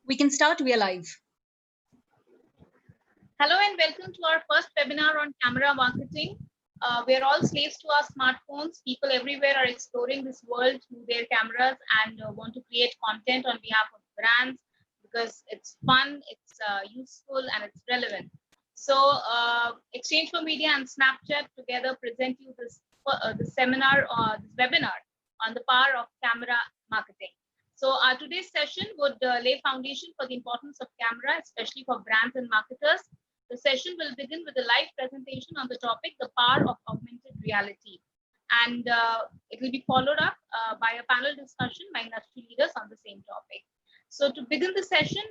We can start. We are live. Hello and welcome to our first webinar on camera marketing. We are all slaves to our smartphones. People everywhere are exploring this world through their cameras and want to create content on behalf of brands because it's fun, it's useful, and it's relevant. So Exchange for Media and Snapchat together present you this seminar or this webinar on the power of camera marketing. So our today's session would lay foundation for the importance of camera, especially for brands and marketers. The session will begin with a live presentation on the topic, the power of augmented reality. And it will be followed up by a panel discussion by industry leaders on the same topic. So to begin the session,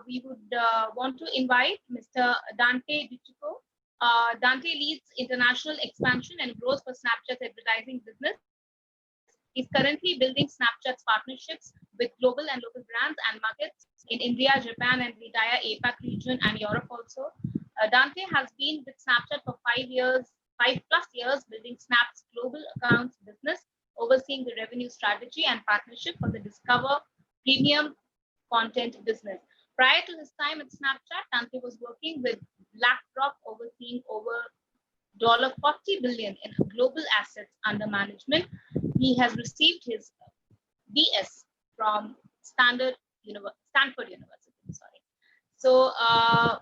we would want to invite Mr. Dante Dichico. Dante leads international expansion and growth for Snapchat's advertising business. He's currently building Snapchat's partnerships with global and local brands and markets in India, Japan, and the entire APAC region and Europe also. Dante has been with Snapchat for 5+ years, building Snap's global accounts business, overseeing the revenue strategy and partnership for the Discover premium content business. Prior to his time at Snapchat, Dante was working with BlackRock, overseeing over $40 billion in global assets under management. He has received his BS from Stanford University. So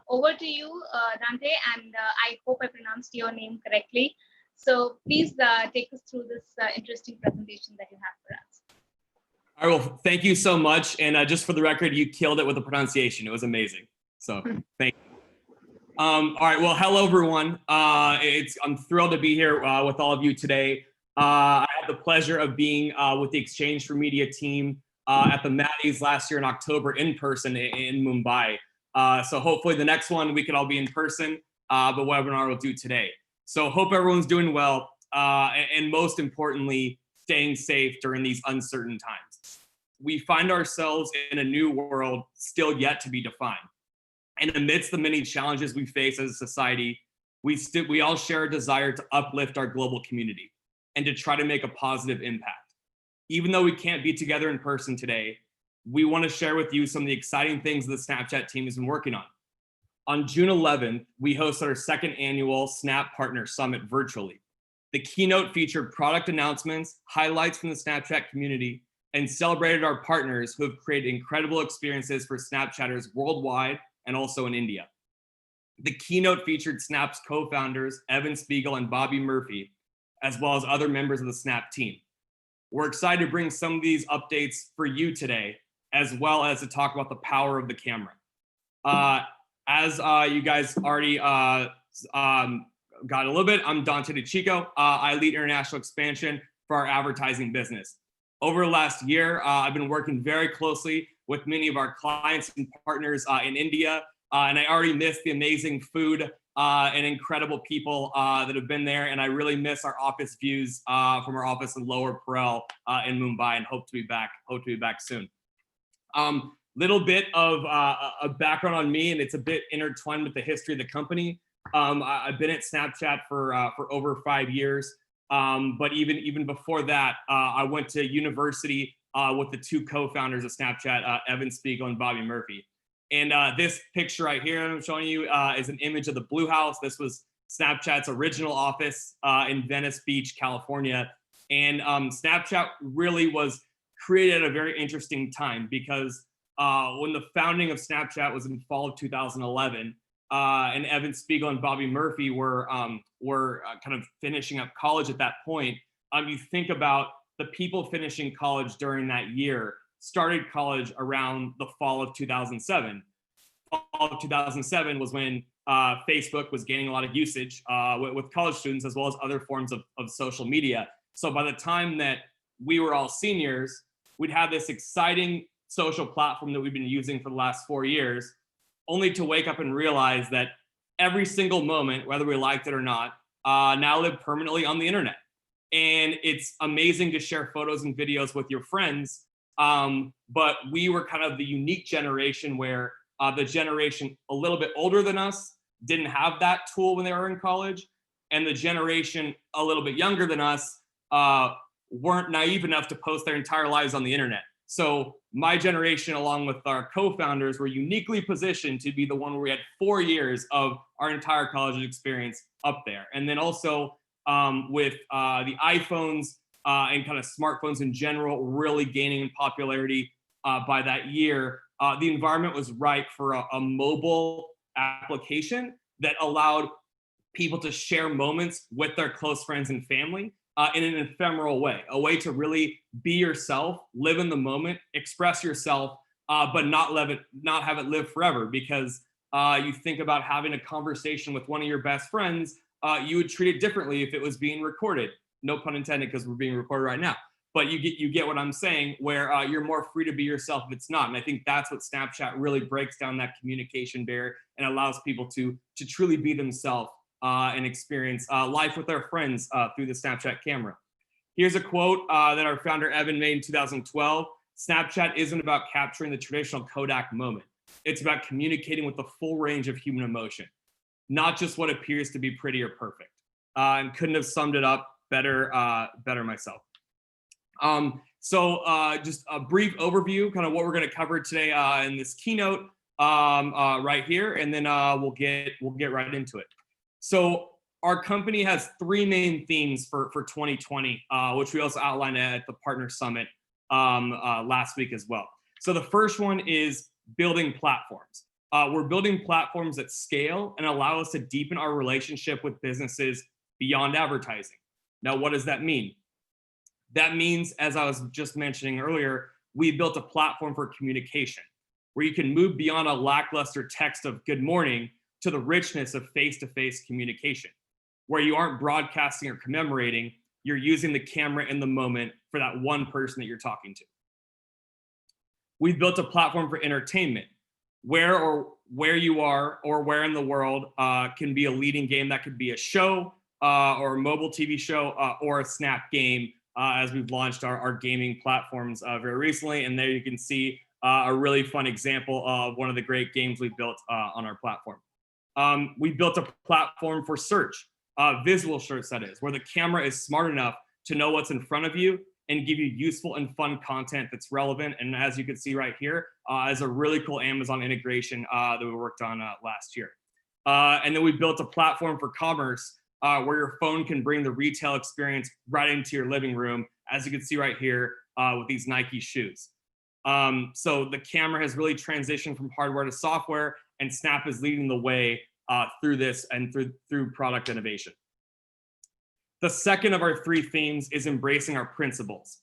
over to you, Dante, and I hope I pronounced your name correctly. So please take us through this interesting presentation that you have for us. All right, well, thank you so much. And just for the record, you killed it with the pronunciation. It was amazing. So thank you. All right, well, hello, everyone. I'm thrilled to be here with all of you today. I had the pleasure of being with the Exchange for Media team at the Maddies last year in October in person in Mumbai. So hopefully the next one we could all be in person, but webinar will do today. So hope everyone's doing well, and most importantly, staying safe during these uncertain times. We find ourselves in a new world still yet to be defined. And amidst the many challenges we face as a society, we all share a desire to uplift our global community and to try to make a positive impact. Even though we can't be together in person today, we want to share with you some of the exciting things the Snapchat team has been working on. On June 11th, we hosted our second annual Snap Partner Summit virtually. The keynote featured product announcements, highlights from the Snapchat community, and celebrated our partners who have created incredible experiences for Snapchatters worldwide and also in India. The keynote featured Snap's co-founders, Evan Spiegel and Bobby Murphy, as well as other members of the Snap team. We're excited to bring some of these updates for you today, as well as to talk about the power of the camera. As you guys already got a little bit, I'm Dante Dichico. I lead international expansion for our advertising business. Over the last year, I've been working very closely with many of our clients and partners in India, and I already miss the amazing food and incredible people that have been there, and I really miss our office views from our office in Lower Parel in Mumbai, and hope to be back soon. Little bit of a background on me, and it's a bit intertwined with the history of the company. I've been at Snapchat for over 5 years, but even before that, I went to university with the two co-founders of Snapchat, Evan Spiegel and Bobby Murphy. And this picture right here I'm showing you is an image of the Blue House. This was Snapchat's original office in Venice Beach, California. And Snapchat really was created at a very interesting time because when the founding of Snapchat was in fall of 2011, and Evan Spiegel and Bobby Murphy were kind of finishing up college at that point. You think about the people finishing college during that year started college around the fall of 2007. Fall of 2007 was when Facebook was gaining a lot of usage with college students as well as other forms of social media. So by the time that we were all seniors, we'd have this exciting social platform that we've been using for the last 4 years, only to wake up and realize that every single moment, whether we liked it or not, now live permanently on the internet. And it's amazing to share photos and videos with your friends, but we were kind of the unique generation where the generation a little bit older than us didn't have that tool when they were in college, and the generation a little bit younger than us weren't naive enough to post their entire lives on the internet. So my generation, along with our co-founders, were uniquely positioned to be the one where we had 4 years of our entire college experience up there. And then also with the iPhones and kind of smartphones in general really gaining in popularity by that year, the environment was ripe for a mobile application that allowed people to share moments with their close friends and family in an ephemeral way, a way to really be yourself, live in the moment, express yourself, but not have it live forever. Because you think about having a conversation with one of your best friends, you would treat it differently if it was being recorded. No pun intended, because we're being recorded right now. But you get what I'm saying, where you're more free to be yourself if it's not. And I think that's what Snapchat really breaks down that communication barrier and allows people to truly be themselves and experience life with their friends through the Snapchat camera. Here's a quote that our founder Evan made in 2012. Snapchat isn't about capturing the traditional Kodak moment. It's about communicating with the full range of human emotion, not just what appears to be pretty or perfect. And couldn't have summed it up better myself. So just a brief overview, kind of what we're going to cover today in this keynote right here, and then we'll get right into it. So our company has 3 main themes for 2020, which we also outlined at the Partner Summit last week as well. So the first one is building platforms. We're building platforms that scale and allow us to deepen our relationship with businesses beyond advertising. Now, what does that mean? That means, as I was just mentioning earlier, we built a platform for communication where you can move beyond a lackluster text of good morning to the richness of face-to-face communication, where you aren't broadcasting or commemorating, you're using the camera in the moment for that one person that you're talking to. We've built a platform for entertainment, where you are or where in the world can be a leading game. That could be a show or a mobile TV show or a Snap game, as we've launched our gaming platforms very recently. And there you can see a really fun example of one of the great games we built on our platform. We built a platform for search, visual search that is, where the camera is smart enough to know what's in front of you and give you useful and fun content that's relevant. And as you can see right here, is a really cool Amazon integration that we worked on last year. And then we built a platform for commerce where your phone can bring the retail experience right into your living room, as you can see right here with these Nike shoes. So the camera has really transitioned from hardware to software, and Snap is leading the way through this and through product innovation. The second of our 3 themes is embracing our principles.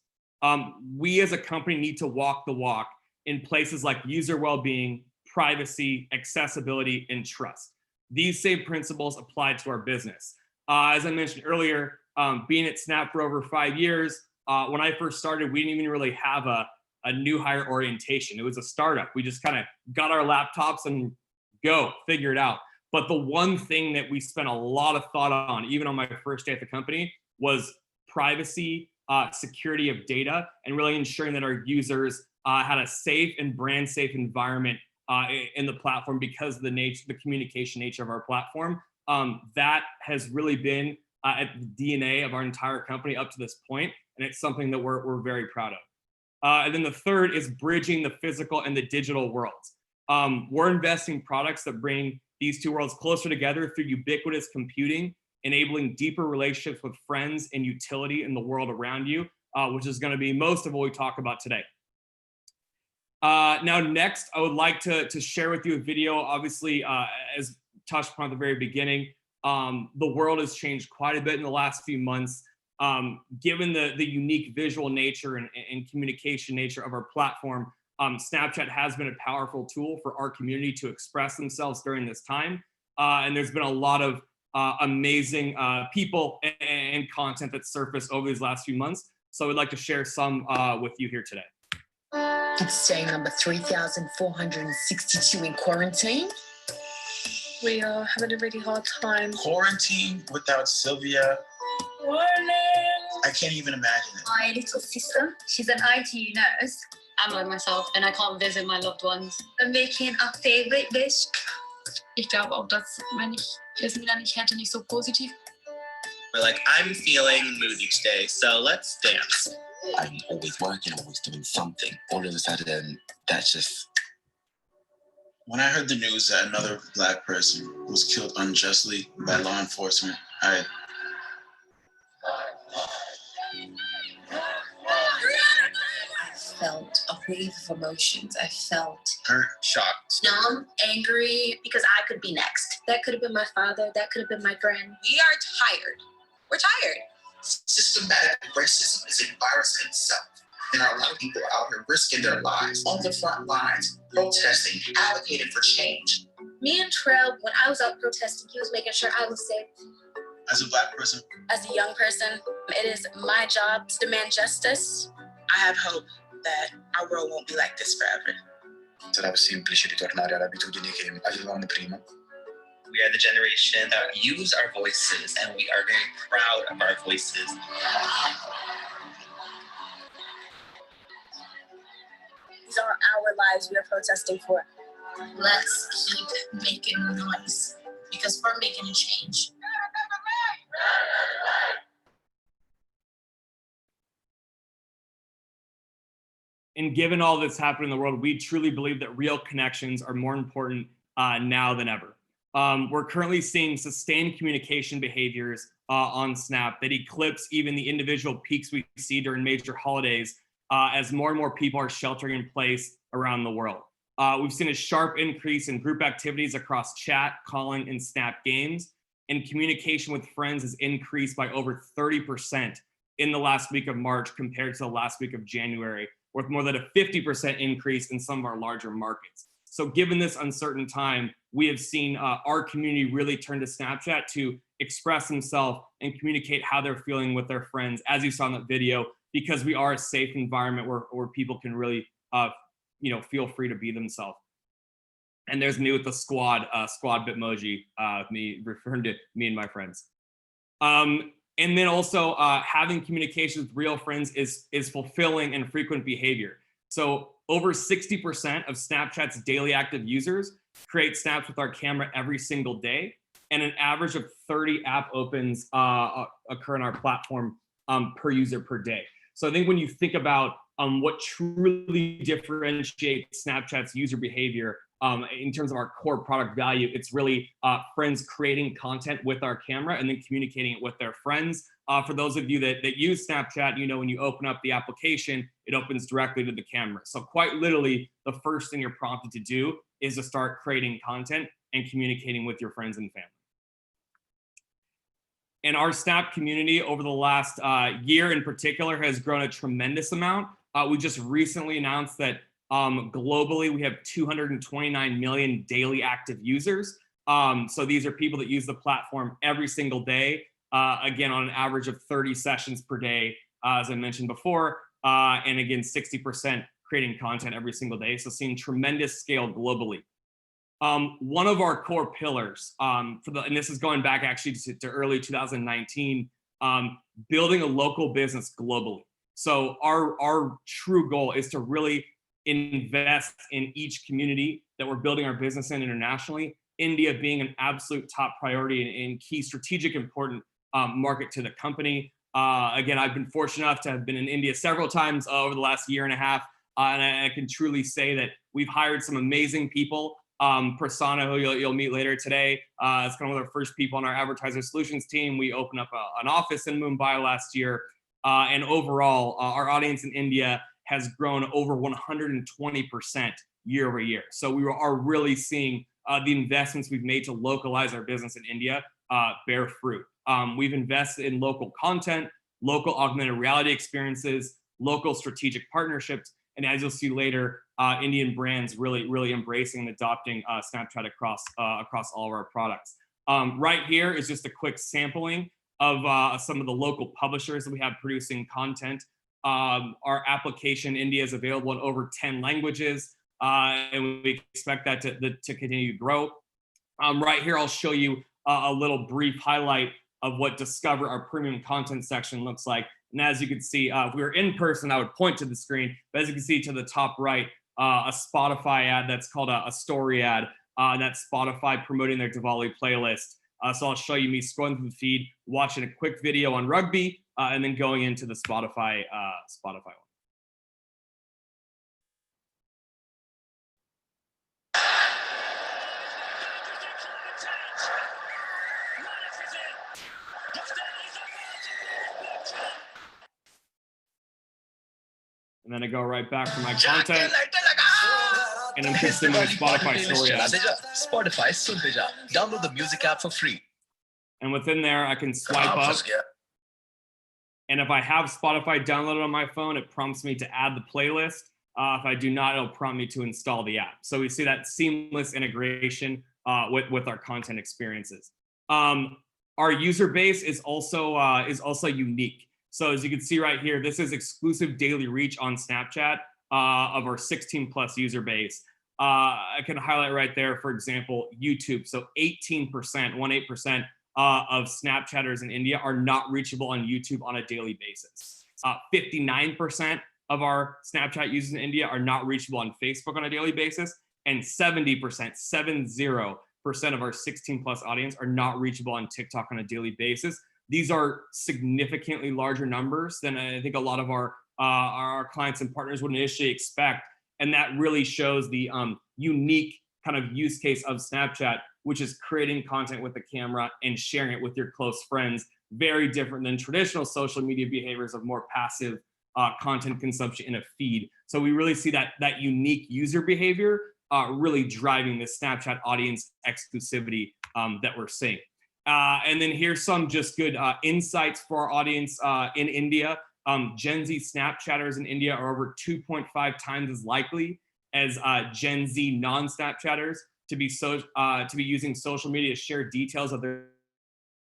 We as a company need to walk the walk in places like user well-being, privacy, accessibility, and trust. These same principles apply to our business. As I mentioned earlier, being at Snap for over 5 years, when I first started, we didn't even really have a new hire orientation. It was a startup. We just kind of got our laptops and go figure it out. But the one thing that we spent a lot of thought on, even on my first day at the company, was privacy, security of data, and really ensuring that our users had a safe and brand safe environment in the platform because of the communication nature of our platform. That has really been at the DNA of our entire company up to this point, and it's something that we're very proud of. And then the third is bridging the physical and the digital worlds. We're investing products that bring these 2 worlds closer together through ubiquitous computing, enabling deeper relationships with friends and utility in the world around you, which is going to be most of what we talk about today. Now, next, I would like to share with you a video. Obviously, as touched upon at the very beginning, the world has changed quite a bit in the last few months. Given the unique visual nature and communication nature of our platform, Snapchat has been a powerful tool for our community to express themselves during this time. And there's been a lot of amazing people and content that surfaced over these last few months. So I'd like to share some with you here today. It's day number 3,462 in quarantine. We are having a really hard time. Quarantine without Sylvia. Morning. I can't even imagine it. My little sister, she's an IT nurse. I'm like myself and I can't visit my loved ones. I'm making a favorite dish. Ich glaube auch, dass wenn ich es wieder nicht hätte, nicht so positiv. We're like, I'm feeling moody today, so let's dance. I'm always working, I'm always doing something. All of a sudden, that's just... When I heard the news that another Black person was killed unjustly by law enforcement, I felt a wave of emotions. I felt hurt, shocked. numb, angry, because I could be next. That could have been my father. That could have been my friend. We are tired. We're tired. Systematic racism is a virus in itself. There are a lot of people out here risking their lives on the front lines, protesting, advocating for change. Me and Trell, when I was out protesting, he was making sure I was safe. As a Black person, As a young person, it is my job to demand justice. I have hope that our world won't be like this forever. sarà semplice ritornare all'abitudini che avevamo prima. We are the generation that use our voices, and we are very proud of our voices. These are our lives we are protesting for. Let's keep making noise because we're making a change. And given all that's happening in the world, we truly believe that real connections are more important now than ever. We're currently seeing sustained communication behaviors on Snap that eclipse even the individual peaks we see during major holidays as more and more people are sheltering in place around the world. We've seen a sharp increase in group activities across chat, calling, and Snap games, and communication with friends has increased by over 30% in the last week of March compared to the last week of January, with more than a 50% increase in some of our larger markets. So given this uncertain time, we have seen our community really turn to Snapchat to express themselves and communicate how they're feeling with their friends, as you saw in that video, because we are a safe environment where people can really feel free to be themselves. And there's me with the squad bitmoji, me referring to me and my friends. And then also having communication with real friends is fulfilling and frequent behavior. So over 60% of Snapchat's daily active users create snaps with our camera every single day, and an average of 30 app opens occur on our platform per user per day. So I think when you think about what truly differentiates Snapchat's user behavior in terms of our core product value, it's really friends creating content with our camera and then communicating it with their friends. For those of you that use Snapchat, when you open up the application, it opens directly to the camera. So quite literally, the first thing you're prompted to do is to start creating content and communicating with your friends and family. And our Snap community over the last year in particular has grown a tremendous amount. We just recently announced that globally, we have 229 million daily active users. So these are people that use the platform every single day, again, on an average of 30 sessions per day, as I mentioned before, and again, 60% creating content every single day. So seeing tremendous scale globally. One of our core pillars, and this is going back actually to early 2019, building a local business globally. So our true goal is to really invest in each community that we're building our business in internationally, India being an absolute top priority and key strategic important market to the company. Again, I've been fortunate enough to have been in India several times over the last year and a half, and I can truly say that we've hired some amazing people. Prasanna, who you'll meet later today, is kind of one of the first people on our Advertiser Solutions team. We opened up an office in Mumbai last year, and overall, our audience in India has grown over 120% year over year. So we are really seeing the investments we've made to localize our business in India bear fruit. We've invested in local content, local augmented reality experiences, local strategic partnerships, and as you'll see later, Indian brands really embracing and adopting Snapchat across all of our products. Right here is just a quick sampling of some of the local publishers that we have producing content. Our application in India is available in over 10 languages, and we expect that to continue to grow. Right here, I'll show you a little brief highlight of what Discover, our premium content section, looks like. And as you can see, if we were in person, I would point to the screen, but as you can see to the top right, a Spotify ad that's called a story ad, that's Spotify promoting their Diwali playlist. So I'll show you me scrolling through the feed, watching a quick video on rugby, and then going into the Spotify one. And then I go right back to my content, and I'm pasting my Spotify story ad. Spotify sunte ja. Download the music app for free. And within there, I can swipe up. And if I have Spotify downloaded on my phone, it prompts me to add the playlist. If I do not, it'll prompt me to install the app. So we see that seamless integration with our content experiences. Our user base is also unique. So as you can see right here, this is exclusive daily reach on Snapchat of our 16 plus user base. I can highlight right there, for example, YouTube. So 18% of Snapchatters in India are not reachable on YouTube on a daily basis. 59% of our Snapchat users in India are not reachable on Facebook on a daily basis. And 70% of our 16 plus audience are not reachable on TikTok on a daily basis. These are significantly larger numbers than I think a lot of our clients and partners would initially expect. And that really shows the unique kind of use case of Snapchat, which is creating content with the camera and sharing it with your close friends. Very different than traditional social media behaviors of more passive content consumption in a feed. So we really see that unique user behavior really driving the Snapchat audience exclusivity that we're seeing. And then here's some just good insights for our audience in India. Gen Z Snapchatters in India are over 2.5 times as likely as Gen Z non-Snapchatters to be using social media to share details of their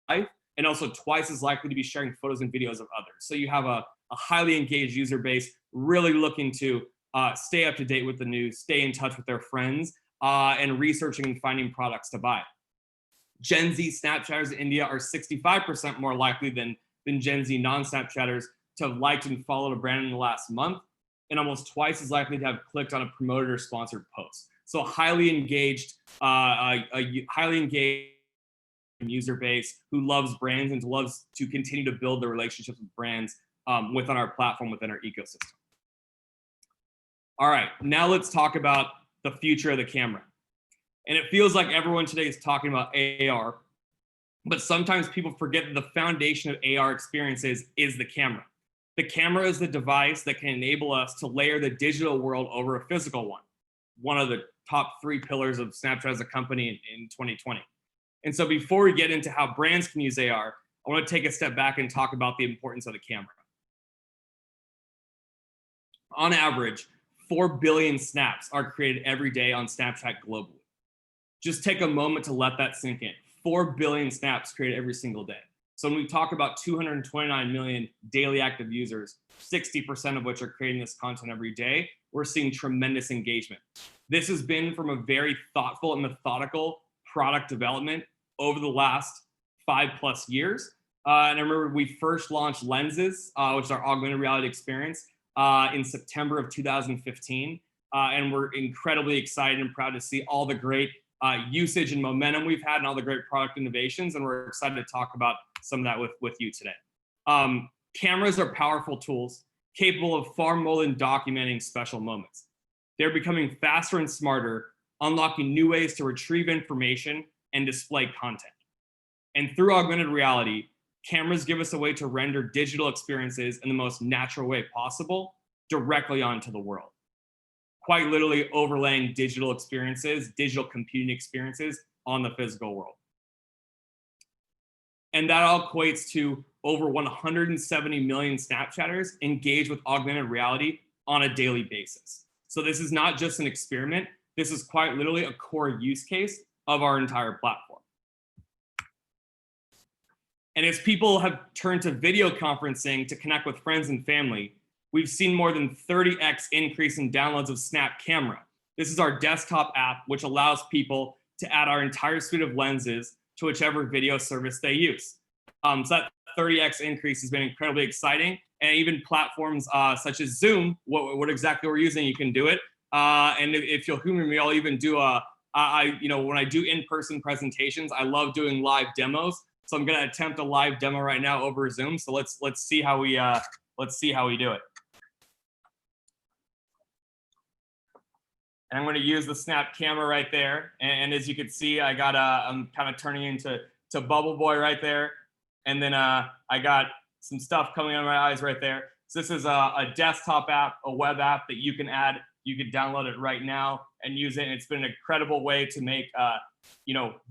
life, and also twice as likely to be sharing photos and videos of others. So you have a highly engaged user base really looking to stay up to date with the news, stay in touch with their friends, and researching and finding products to buy. Gen Z Snapchatters in India are 65% more likely than Gen Z non-Snapchatters to have liked and followed a brand in the last month, and almost twice as likely to have clicked on a promoted or sponsored post. So highly engaged user base who loves brands and loves to continue to build the relationships with brands within our platform, within our ecosystem. All right, now let's talk about the future of the camera. And it feels like everyone today is talking about AR, but sometimes people forget that the foundation of AR experiences is the camera. The camera is the device that can enable us to layer the digital world over a physical one. One of the top 3 pillars of Snapchat as a company in 2020. And so before we get into how brands can use AR, I want to take a step back and talk about the importance of the camera. On average, 4 billion snaps are created every day on Snapchat globally. Just take a moment to let that sink in. 4 billion snaps created every single day. So when we talk about 229 million daily active users, 60% of which are creating this content every day, we're seeing tremendous engagement. This has been from a very thoughtful and methodical product development over the last 5+ years. And I remember we first launched Lenses, which is our augmented reality experience, in September of 2015. And we're incredibly excited and proud to see all the great usage and momentum we've had and all the great product innovations. And we're excited to talk about some of that with you today. Cameras are powerful tools capable of far more than documenting special moments. They're becoming faster and smarter, unlocking new ways to retrieve information and display content. And through augmented reality, cameras give us a way to render digital experiences in the most natural way possible directly onto the world. Quite literally overlaying digital experiences, digital computing experiences on the physical world. And that all equates to over 170 million Snapchatters engaged with augmented reality on a daily basis. So this is not just an experiment. This is quite literally a core use case of our entire platform. And as people have turned to video conferencing to connect with friends and family, we've seen more than 30x increase in downloads of Snap Camera. This is our desktop app, which allows people to add our entire suite of lenses to whichever video service they use. So that 30x increase has been incredibly exciting. And even platforms such as Zoom, what exactly we're using, you can do it. And if you'll humor me, I'll even do when I do in-person presentations, I love doing live demos. So I'm going to attempt a live demo right now over Zoom. So let's see how we do it. And I'm going to use the snap camera right there. And as you can see, I got I'm kind of turning into Bubble Boy right there. And then I got some stuff coming on my eyes right there. So this is a desktop app, a web app that you can add. You can download it right now and use it. And it's been an incredible way to make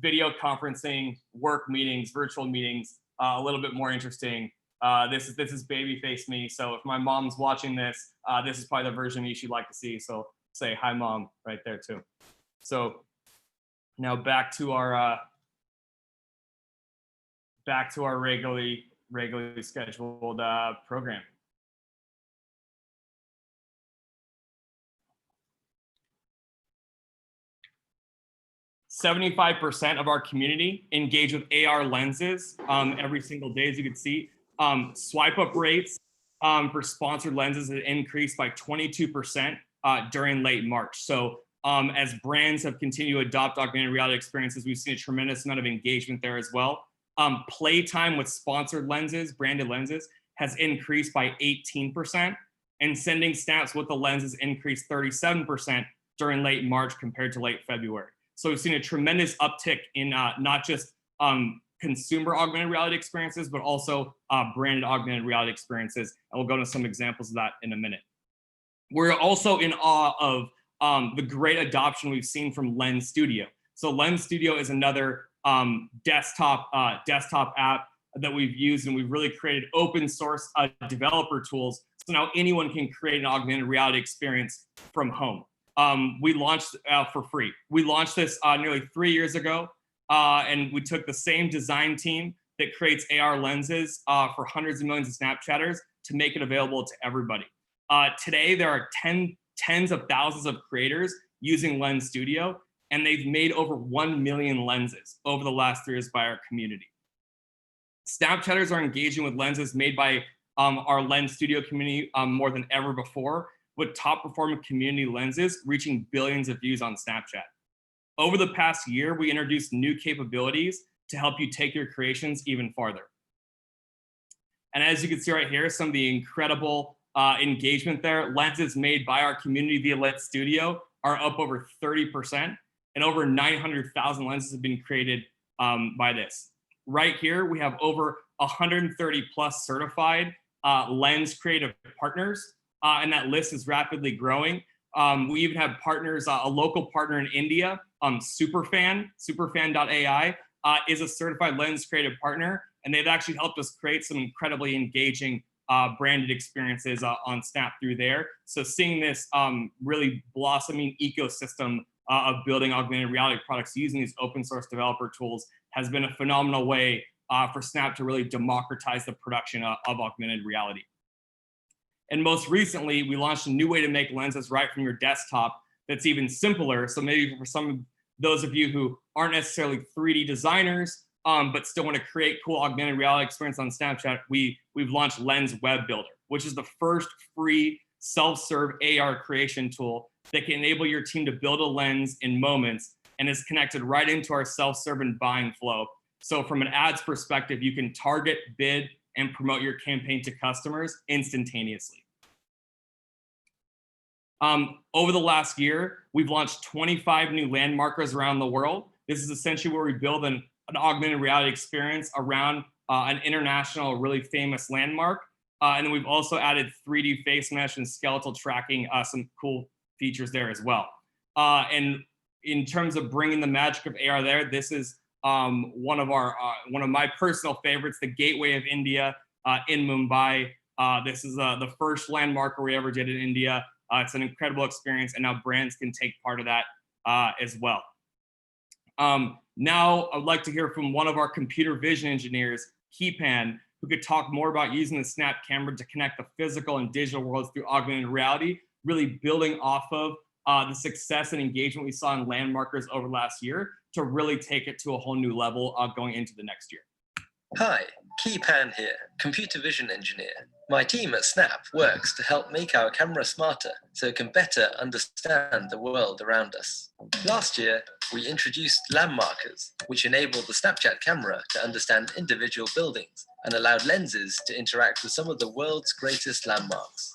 video conferencing, work meetings, virtual meetings a little bit more interesting. This is baby face me. So if my mom's watching this, this is probably the version of me she'd like to see. So say hi, mom, right there too. So now back to our regularly scheduled program. "75% of our community engage with AR lenses every single day, as you can see. Swipe up rates for sponsored lenses have increased by 22% during late March. So as brands have continued to adopt augmented reality experiences, we've seen a tremendous amount of engagement there as well. Playtime with sponsored lenses, branded lenses, has increased by 18%, and sending snaps with the lenses increased 37% during late March compared to late February. So we've seen a tremendous uptick in not just consumer augmented reality experiences, but also branded augmented reality experiences. And we'll go into some examples of that in a minute. We're also in awe of the great adoption we've seen from Lens Studio. So Lens Studio is another desktop app that we've used, and we've really created open source developer tools. So now anyone can create an augmented reality experience from home. We launched for free. We launched this nearly 3 years ago, and we took the same design team that creates AR lenses for hundreds of millions of Snapchatters to make it available to everybody. Today, there are tens of thousands of creators using Lens Studio, and they've made over 1 million lenses over the last 3 years by our community. Snapchatters are engaging with lenses made by our Lens Studio community more than ever before, with top performing community lenses reaching billions of views on Snapchat. Over the past year, we introduced new capabilities to help you take your creations even farther. And as you can see right here, some of the incredible engagement there. Lenses made by our community via Lens Studio are up over 30%, and over 900,000 lenses have been created by this. Right here, we have over 130 plus certified lens creative partners, and that list is rapidly growing. We even have partners, a local partner in India, superfan.ai, is a certified lens creative partner, and they've actually helped us create some incredibly engaging branded experiences on Snap through there. So seeing this really blossoming ecosystem of building augmented reality products using these open source developer tools has been a phenomenal way for Snap to really democratize the production of augmented reality. And most recently, we launched a new way to make lenses right from your desktop that's even simpler. So maybe for some of those of you who aren't necessarily 3D designers, but still want to create cool augmented reality experience on Snapchat, we've launched Lens Web Builder, which is the first free self-serve AR creation tool that can enable your team to build a lens in moments and is connected right into our self-serve and buying flow. So from an ads perspective, you can target, bid, and promote your campaign to customers instantaneously. Over the last year, we've launched 25 new landmarkers around the world. This is essentially where we build an augmented reality experience around an international, really famous landmark. And then we've also added 3D face mesh and skeletal tracking, some cool features there as well. And in terms of bringing the magic of AR there, this is one of my personal favorites, the Gateway of India in Mumbai. This is the first landmarker we ever did in India. It's an incredible experience, and now brands can take part of that as well. Now I'd like to hear from one of our computer vision engineers, Keepan, who could talk more about using the Snap camera to connect the physical and digital worlds through augmented reality, really building off of the success and engagement we saw in landmarkers over last year to really take it to a whole new level going into the next year. Hi, Key Pan here, computer vision engineer. My team at Snap works to help make our camera smarter so it can better understand the world around us. Last year, we introduced landmarkers, which enabled the Snapchat camera to understand individual buildings and allowed lenses to interact with some of the world's greatest landmarks.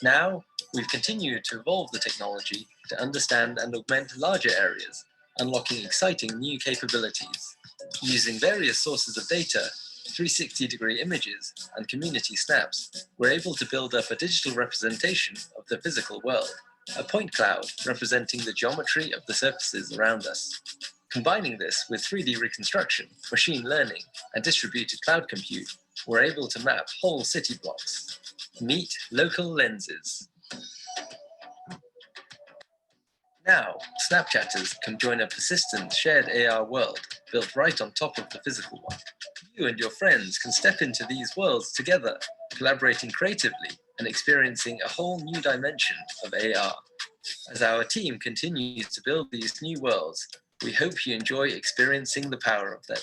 Now, we've continued to evolve the technology to understand and augment larger areas, unlocking exciting new capabilities. Using various sources of data, 360-degree images, and community snaps, we're able to build up a digital representation of the physical world, a point cloud representing the geometry of the surfaces around us. Combining this with 3D reconstruction, machine learning, and distributed cloud compute, we're able to map whole city blocks. Meet local lenses. Now, Snapchatters can join a persistent shared AR world built right on top of the physical one. You and your friends can step into these worlds together, collaborating creatively and experiencing a whole new dimension of AR. As our team continues to build these new worlds, we hope you enjoy experiencing the power of them.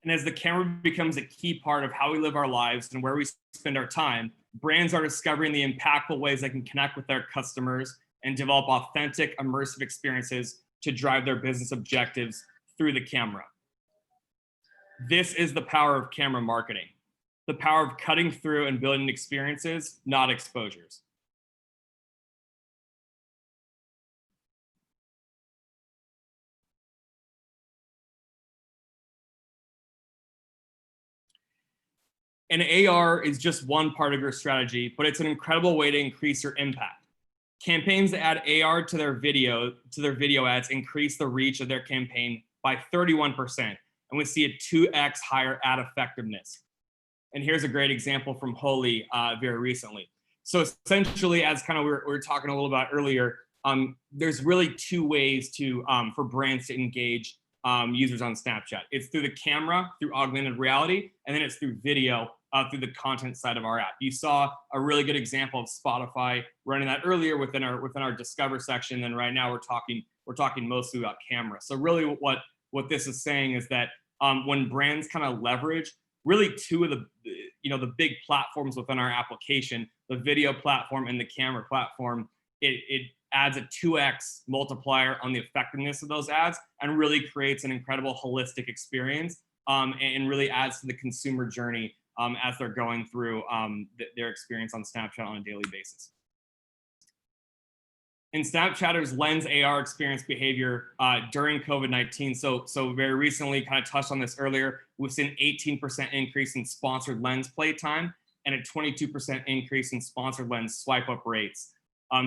And as the camera becomes a key part of how we live our lives and where we spend our time, brands are discovering the impactful ways they can connect with their customers and develop authentic, immersive experiences to drive their business objectives through the camera. This is the power of camera marketing, the power of cutting through and building experiences, not exposures. And AR is just one part of your strategy, but it's an incredible way to increase your impact. Campaigns that add AR to their video ads increase the reach of their campaign by 31%, and we see a 2x higher ad effectiveness. And here's a great example from Holy very recently. So essentially, as kind of we were talking a little about earlier, there's really two ways to for brands to engage users on Snapchat. It's through the camera, through augmented reality, and then it's through video, through the content side of our app. You saw a really good example of Spotify running that earlier within our Discover section, and right now we're talking mostly about camera. So really, what this is saying is that when brands kind of leverage really two of the big platforms within our application, the video platform and the camera platform, it adds a 2x multiplier on the effectiveness of those ads and really creates an incredible holistic experience and really adds to the consumer journey as they're going through their experience on Snapchat on a daily basis. And Snapchatters lens AR experience behavior during COVID-19. So very recently, kind of touched on this earlier, we've seen an 18% increase in sponsored lens play time and a 22% increase in sponsored lens swipe up rates.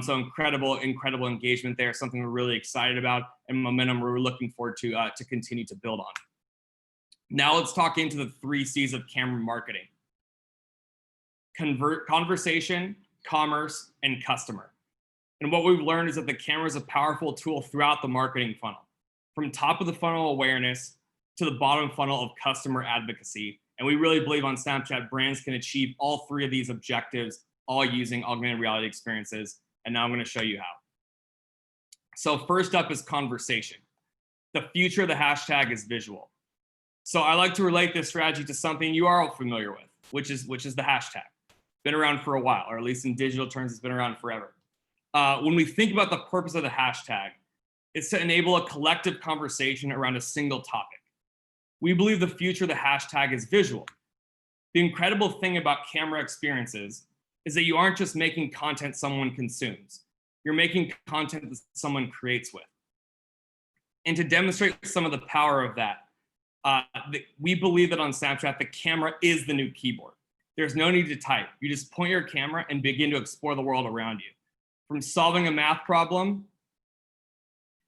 So incredible engagement there, something we're really excited about and momentum we're looking forward to continue to build on. Now let's talk into the 3 C's of camera marketing. Conversation, commerce, and customer. And what we've learned is that the camera is a powerful tool throughout the marketing funnel, from top of the funnel awareness to the bottom funnel of customer advocacy. And we really believe on Snapchat, brands can achieve all 3 of these objectives, all using augmented reality experiences. And now I'm going to show you how. So first up is conversation. The future of the hashtag is visual. So I like to relate this strategy to something you are all familiar with, which is the hashtag. Been around for a while, or at least in digital terms, it's been around forever. When we think about the purpose of the hashtag, it's to enable a collective conversation around a single topic. We believe the future of the hashtag is visual. The incredible thing about camera experiences is that you aren't just making content someone consumes. You're making content that someone creates with. And to demonstrate some of the power of that, we believe that on Snapchat, the camera is the new keyboard. There's no need to type. You just point your camera and begin to explore the world around you. From solving a math problem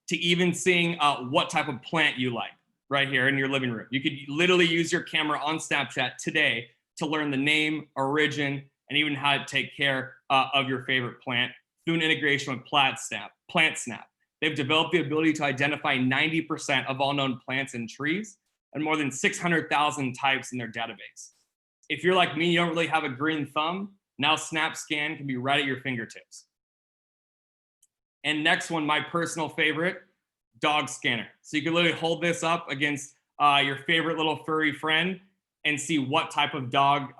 to even seeing what type of plant you like right here in your living room. You could literally use your camera on Snapchat today to learn the name, origin, and even how to take care of your favorite plant through an integration with PlantSnap. They've developed the ability to identify 90% of all known plants and trees and more than 600,000 types in their database. If you're like me, you don't really have a green thumb, now SnapScan can be right at your fingertips. And next one, my personal favorite, dog scanner. So you can literally hold this up against your favorite little furry friend and see what type of dog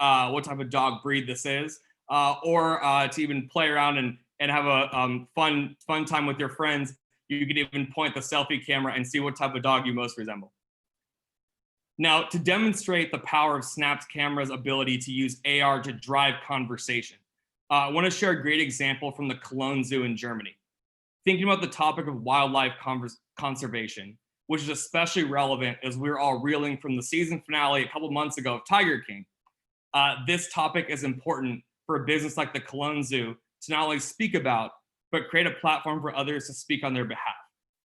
breed this is, or to even play around and have a fun time with your friends. You could even point the selfie camera and see what type of dog you most resemble. Now, to demonstrate the power of Snap's camera's ability to use AR to drive conversation, I want to share a great example from the Cologne Zoo in Germany. Thinking about the topic of wildlife conservation, which is especially relevant as we're all reeling from the season finale a couple months ago of Tiger King. This topic is important for a business like the Cologne Zoo to not only speak about, but create a platform for others to speak on their behalf.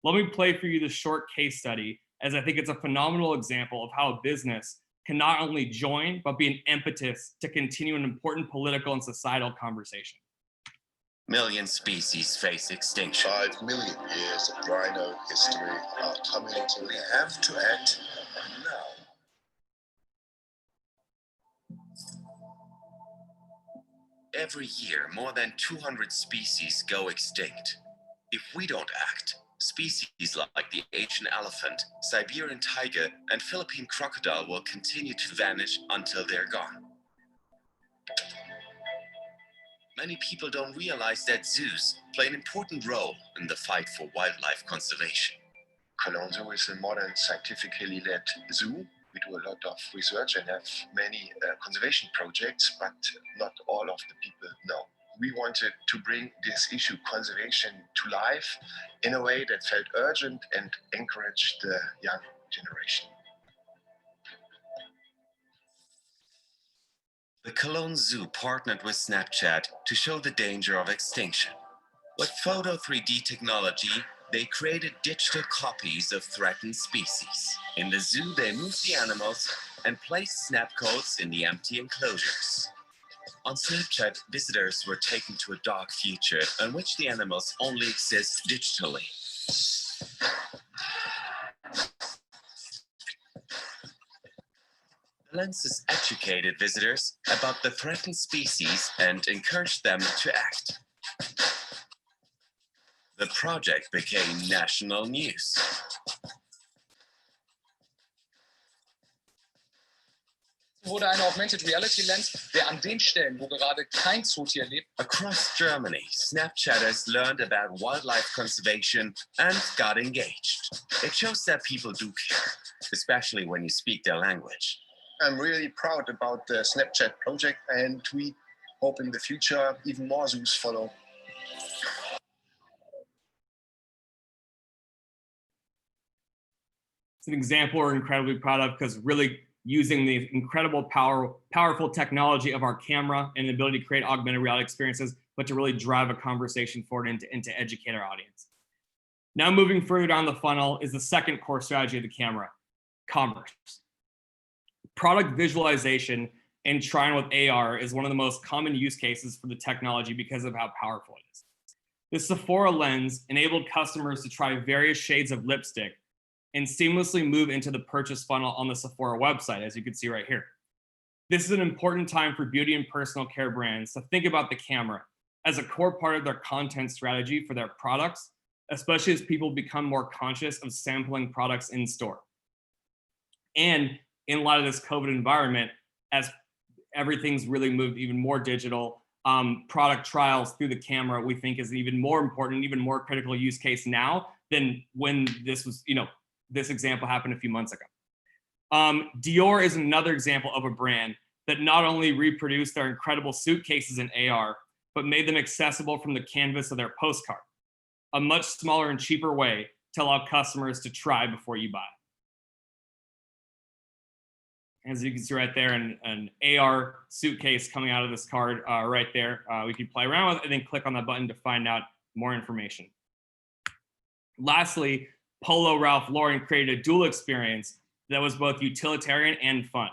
Let me play for you this short case study, as I think it's a phenomenal example of how a business can not only join, but be an impetus to continue an important political and societal conversation. Million species face extinction. 5 million years of rhino history are coming to. We have to act now. Every year, more than 200 species go extinct. If we don't act, species like the Asian elephant, Siberian tiger, and Philippine crocodile will continue to vanish until they're gone. Many people don't realize that zoos play an important role in the fight for wildlife conservation. Cologne Zoo is a modern, scientifically led zoo. We do a lot of research and have many conservation projects, but not all of the people know. We wanted to bring this issue, conservation, to life in a way that felt urgent and encouraged the young generation. The Cologne Zoo partnered with Snapchat to show the danger of extinction. With Photo 3D technology, they created digital copies of threatened species. In the zoo, they moved the animals and placed snap codes in the empty enclosures. On Snapchat, visitors were taken to a dark future in which the animals only exist digitally. The lenses educated visitors about the threatened species and encouraged them to act. The project became national news. Wurde eine Augmented Reality Lens, der an den Stellen, wo gerade kein Zootier lebt. Across Germany, Snapchatters learned about wildlife conservation and got engaged. It shows that people do care, especially when you speak their language. I'm really proud about the Snapchat project, and we hope in the future even more zoos follow. It's an example we're incredibly proud of, because really using the incredible powerful technology of our camera and the ability to create augmented reality experiences, but to really drive a conversation forward and to educate our audience. Now moving further down the funnel is the second core strategy of the camera, commerce. Product visualization and trying with AR is one of the most common use cases for the technology because of how powerful it is. The Sephora lens enabled customers to try various shades of lipstick and seamlessly move into the purchase funnel on the Sephora website, as you can see right here. This is an important time for beauty and personal care brands to think about the camera as a core part of their content strategy for their products, especially as people become more conscious of sampling products in store. And in light of this COVID environment, as everything's really moved even more digital, product trials through the camera, we think is an even more important, even more critical use case now than when this was, this example happened a few months ago. Dior is another example of a brand that not only reproduced their incredible suitcases in AR, but made them accessible from the canvas of their postcard, a much smaller and cheaper way to allow customers to try before you buy. As you can see right there, an AR suitcase coming out of this card right there. We can play around with it and then click on that button to find out more information. Lastly, Polo Ralph Lauren created a dual experience that was both utilitarian and fun,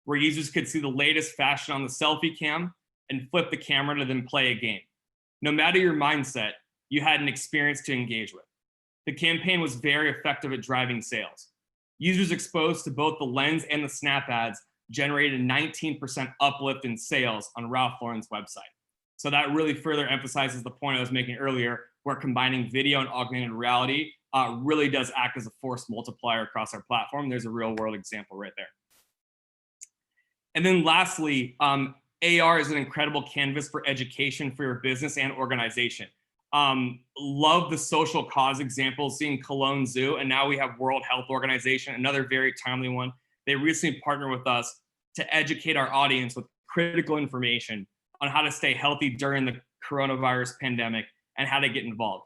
where users could see the latest fashion on the selfie cam and flip the camera to then play a game. No matter your mindset, you had an experience to engage with. The campaign was very effective at driving sales. Users exposed to both the lens and the snap ads generated a 19% uplift in sales on Ralph Lauren's website. So that really further emphasizes the point I was making earlier, where combining video and augmented reality really does act as a force multiplier across our platform. There's a real world example right there. And then lastly, AR is an incredible canvas for education for your business and organization. Love the social cause example, seeing Cologne Zoo, and now we have World Health Organization, another very timely one. They recently partnered with us to educate our audience with critical information on how to stay healthy during the coronavirus pandemic and how to get involved.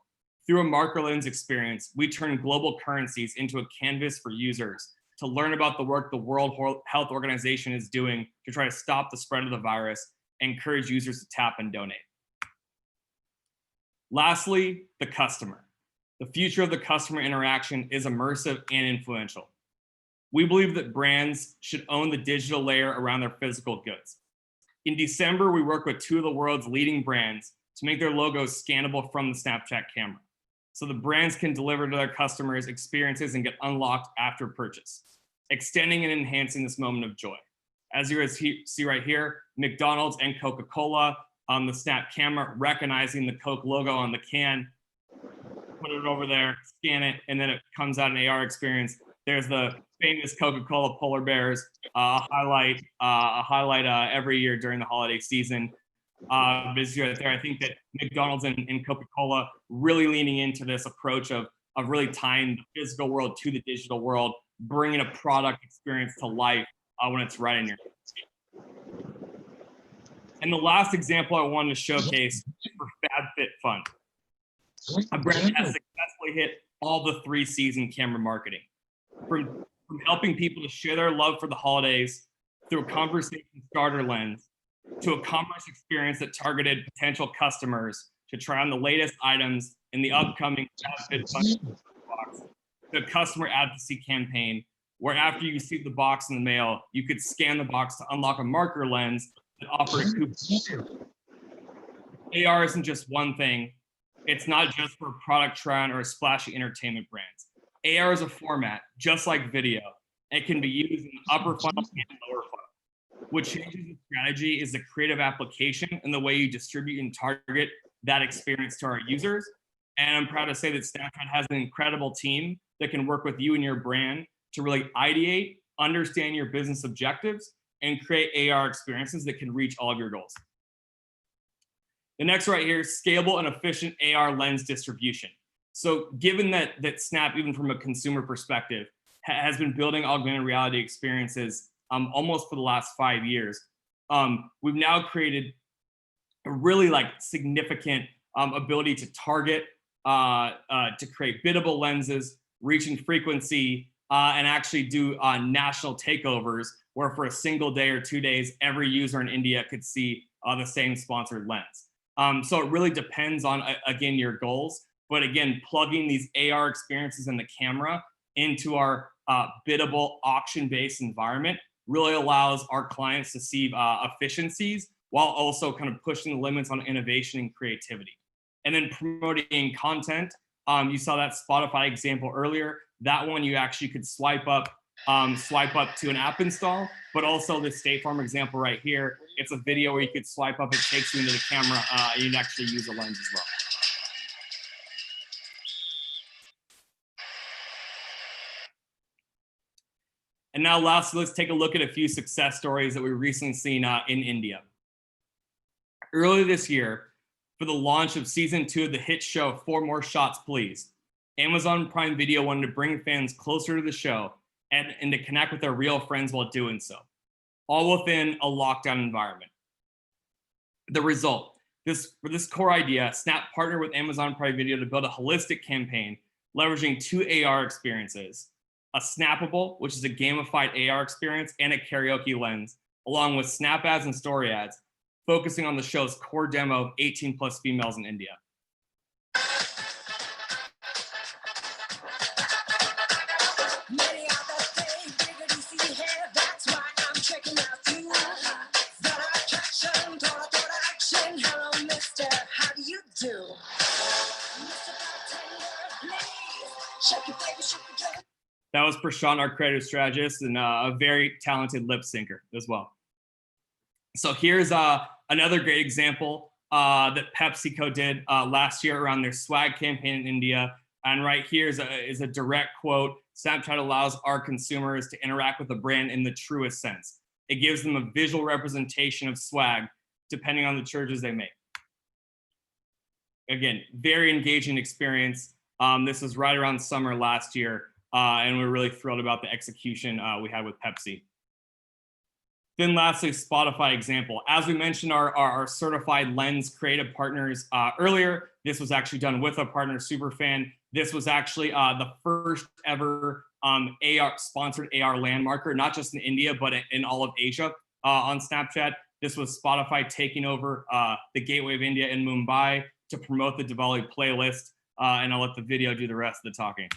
Through a marker lens experience, we turn global currencies into a canvas for users to learn about the work the World Health Organization is doing to try to stop the spread of the virus and encourage users to tap and donate. Lastly, the customer. The future of the customer interaction is immersive and influential. We believe that brands should own the digital layer around their physical goods. In December, we worked with two of the world's leading brands to make their logos scannable from the Snapchat camera, so the brands can deliver to their customers experiences and get unlocked after purchase, extending and enhancing this moment of joy. As you see right here, McDonald's and Coca-Cola on the Snap camera, recognizing the Coke logo on the can, put it over there, scan it, and then it comes out an AR experience. There's the famous Coca-Cola polar bears, highlight every year during the holiday season. This year, I think that McDonald's and Coca-Cola really leaning into this approach of really tying the physical world to the digital world, bringing a product experience to life when it's right in your hands. And the last example I wanted to showcase is for FabFitFun, a brand that has successfully hit all the 3 C's in camera marketing. From helping people to share their love for the holidays through a conversation starter lens, to a commerce experience that targeted potential customers to try on the latest items in the upcoming FabFitFun box, to a customer advocacy campaign where after you receive the box in the mail, you could scan the box to unlock a marker lens that offered a coupon. AR isn't just one thing. It's not just for a product try-on or a splashy entertainment brands. AR is a format, just like video. It can be used in the upper funnel and lower funnel. What changes the strategy is the creative application and the way you distribute and target that experience to our users. And I'm proud to say that Snapchat has an incredible team that can work with you and your brand to really ideate, understand your business objectives, and create AR experiences that can reach all of your goals. The next right here is scalable and efficient AR lens distribution. So given that Snap, even from a consumer perspective, has been building augmented reality experiences almost for the last 5 years, we've now created a really significant ability to target, to create biddable lenses, reaching frequency, and actually do national takeovers where for a single day or 2 days, every user in India could see the same sponsored lens. So it really depends on, again, your goals. But again, plugging these AR experiences in the camera into our biddable auction-based environment really allows our clients to see efficiencies while also kind of pushing the limits on innovation and creativity. And then promoting content. You saw that Spotify example earlier. That one you actually could swipe up to an app install, but also the State Farm example right here. It's a video where you could swipe up, it takes you into the camera, and you'd actually use a lens as well. And now lastly, let's take a look at a few success stories that we've recently seen in India. Earlier this year, for the launch of season 2 of the hit show 4 More Shots Please, Amazon Prime Video wanted to bring fans closer to the show and to connect with their real friends while doing so, all within a lockdown environment. The result, for this core idea, Snap partnered with Amazon Prime Video to build a holistic campaign leveraging 2 AR experiences, a Snappable, which is a gamified AR experience, and a karaoke lens, along with Snap ads and story ads, focusing on the show's core demo of 18+ females in India. That was Prasanna, our creative strategist, and a very talented lip syncer as well. So here's another great example that PepsiCo did last year around their swag campaign in India. And right here is a direct quote. Snapchat allows our consumers to interact with the brand in the truest sense. It gives them a visual representation of swag depending on the choices they make. Again, very engaging experience. This was right around summer last year, and we're really thrilled about the execution we had with Pepsi. Then lastly, Spotify example. As we mentioned, our certified lens creative partners earlier, this was actually done with a partner, Superfan. This was actually the first ever sponsored AR landmarker, not just in India, but in all of Asia on Snapchat. This was Spotify taking over the Gateway of India in Mumbai to promote the Diwali playlist. And I'll let the video do the rest of the talking.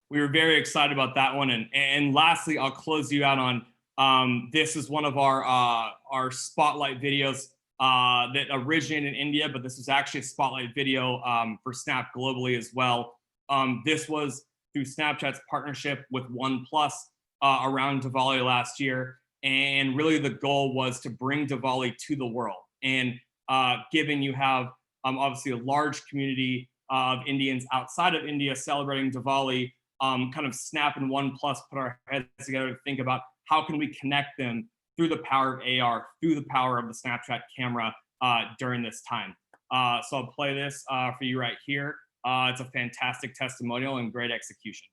We were very excited about that one. And lastly, I'll close you out on this is one of our spotlight videos that originated in India, but this was actually a spotlight video for Snap globally as well. This was through Snapchat's partnership with OnePlus around Diwali last year. And really the goal was to bring Diwali to the world. And given you have obviously a large community of Indians outside of India celebrating Diwali, kind of Snap and OnePlus put our heads together to think about how can we connect them through the power of AR, through the power of the Snapchat camera during this time. So I'll play this for you right here. It's a fantastic testimonial and great execution.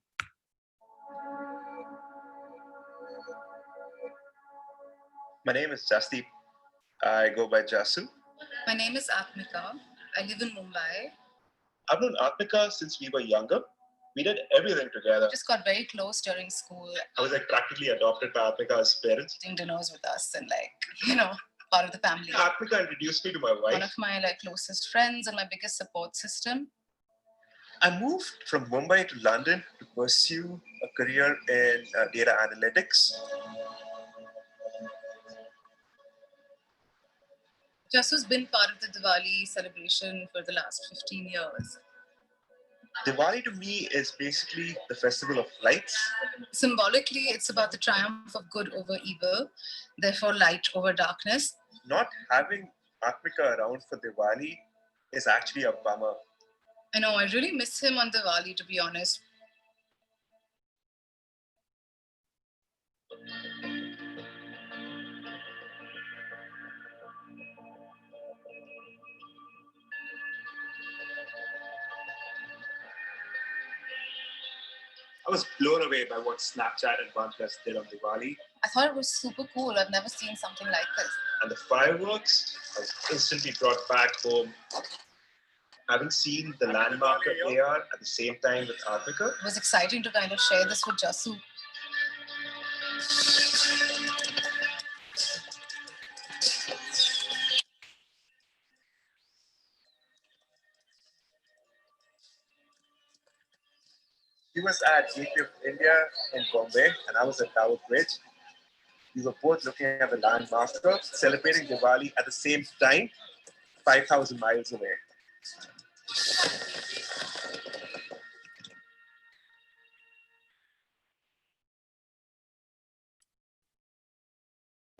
My name is Jasdeep. I go by Jasu. My name is Atmika. I live in Mumbai. I've known Atmika since we were younger. We did everything together. Just got very close during school. I was like practically adopted by Atmika's parents. Eating dinners with us and part of the family. Atmika introduced me to my wife. One of my closest friends and my biggest support system. I moved from Mumbai to London to pursue a career in data analytics. Jasu's been part of the Diwali celebration for the last 15 years. Diwali to me is basically the festival of lights. Symbolically, it's about the triumph of good over evil, therefore light over darkness. Not having Atmika around for Diwali is actually a bummer. I know, I really miss him on Diwali, to be honest. I was blown away by what Snapchat and OnePlus did on Diwali. I thought it was super cool. I've never seen something like this. And the fireworks, I was instantly brought back home. Having seen the landmark of AR at the same time with Atmika. It was exciting to kind of share this with Jasu. He was at Gateway of India in Bombay, and I was at Tower Bridge. We were both looking at the landmarker, celebrating Diwali at the same time, 5,000 miles away.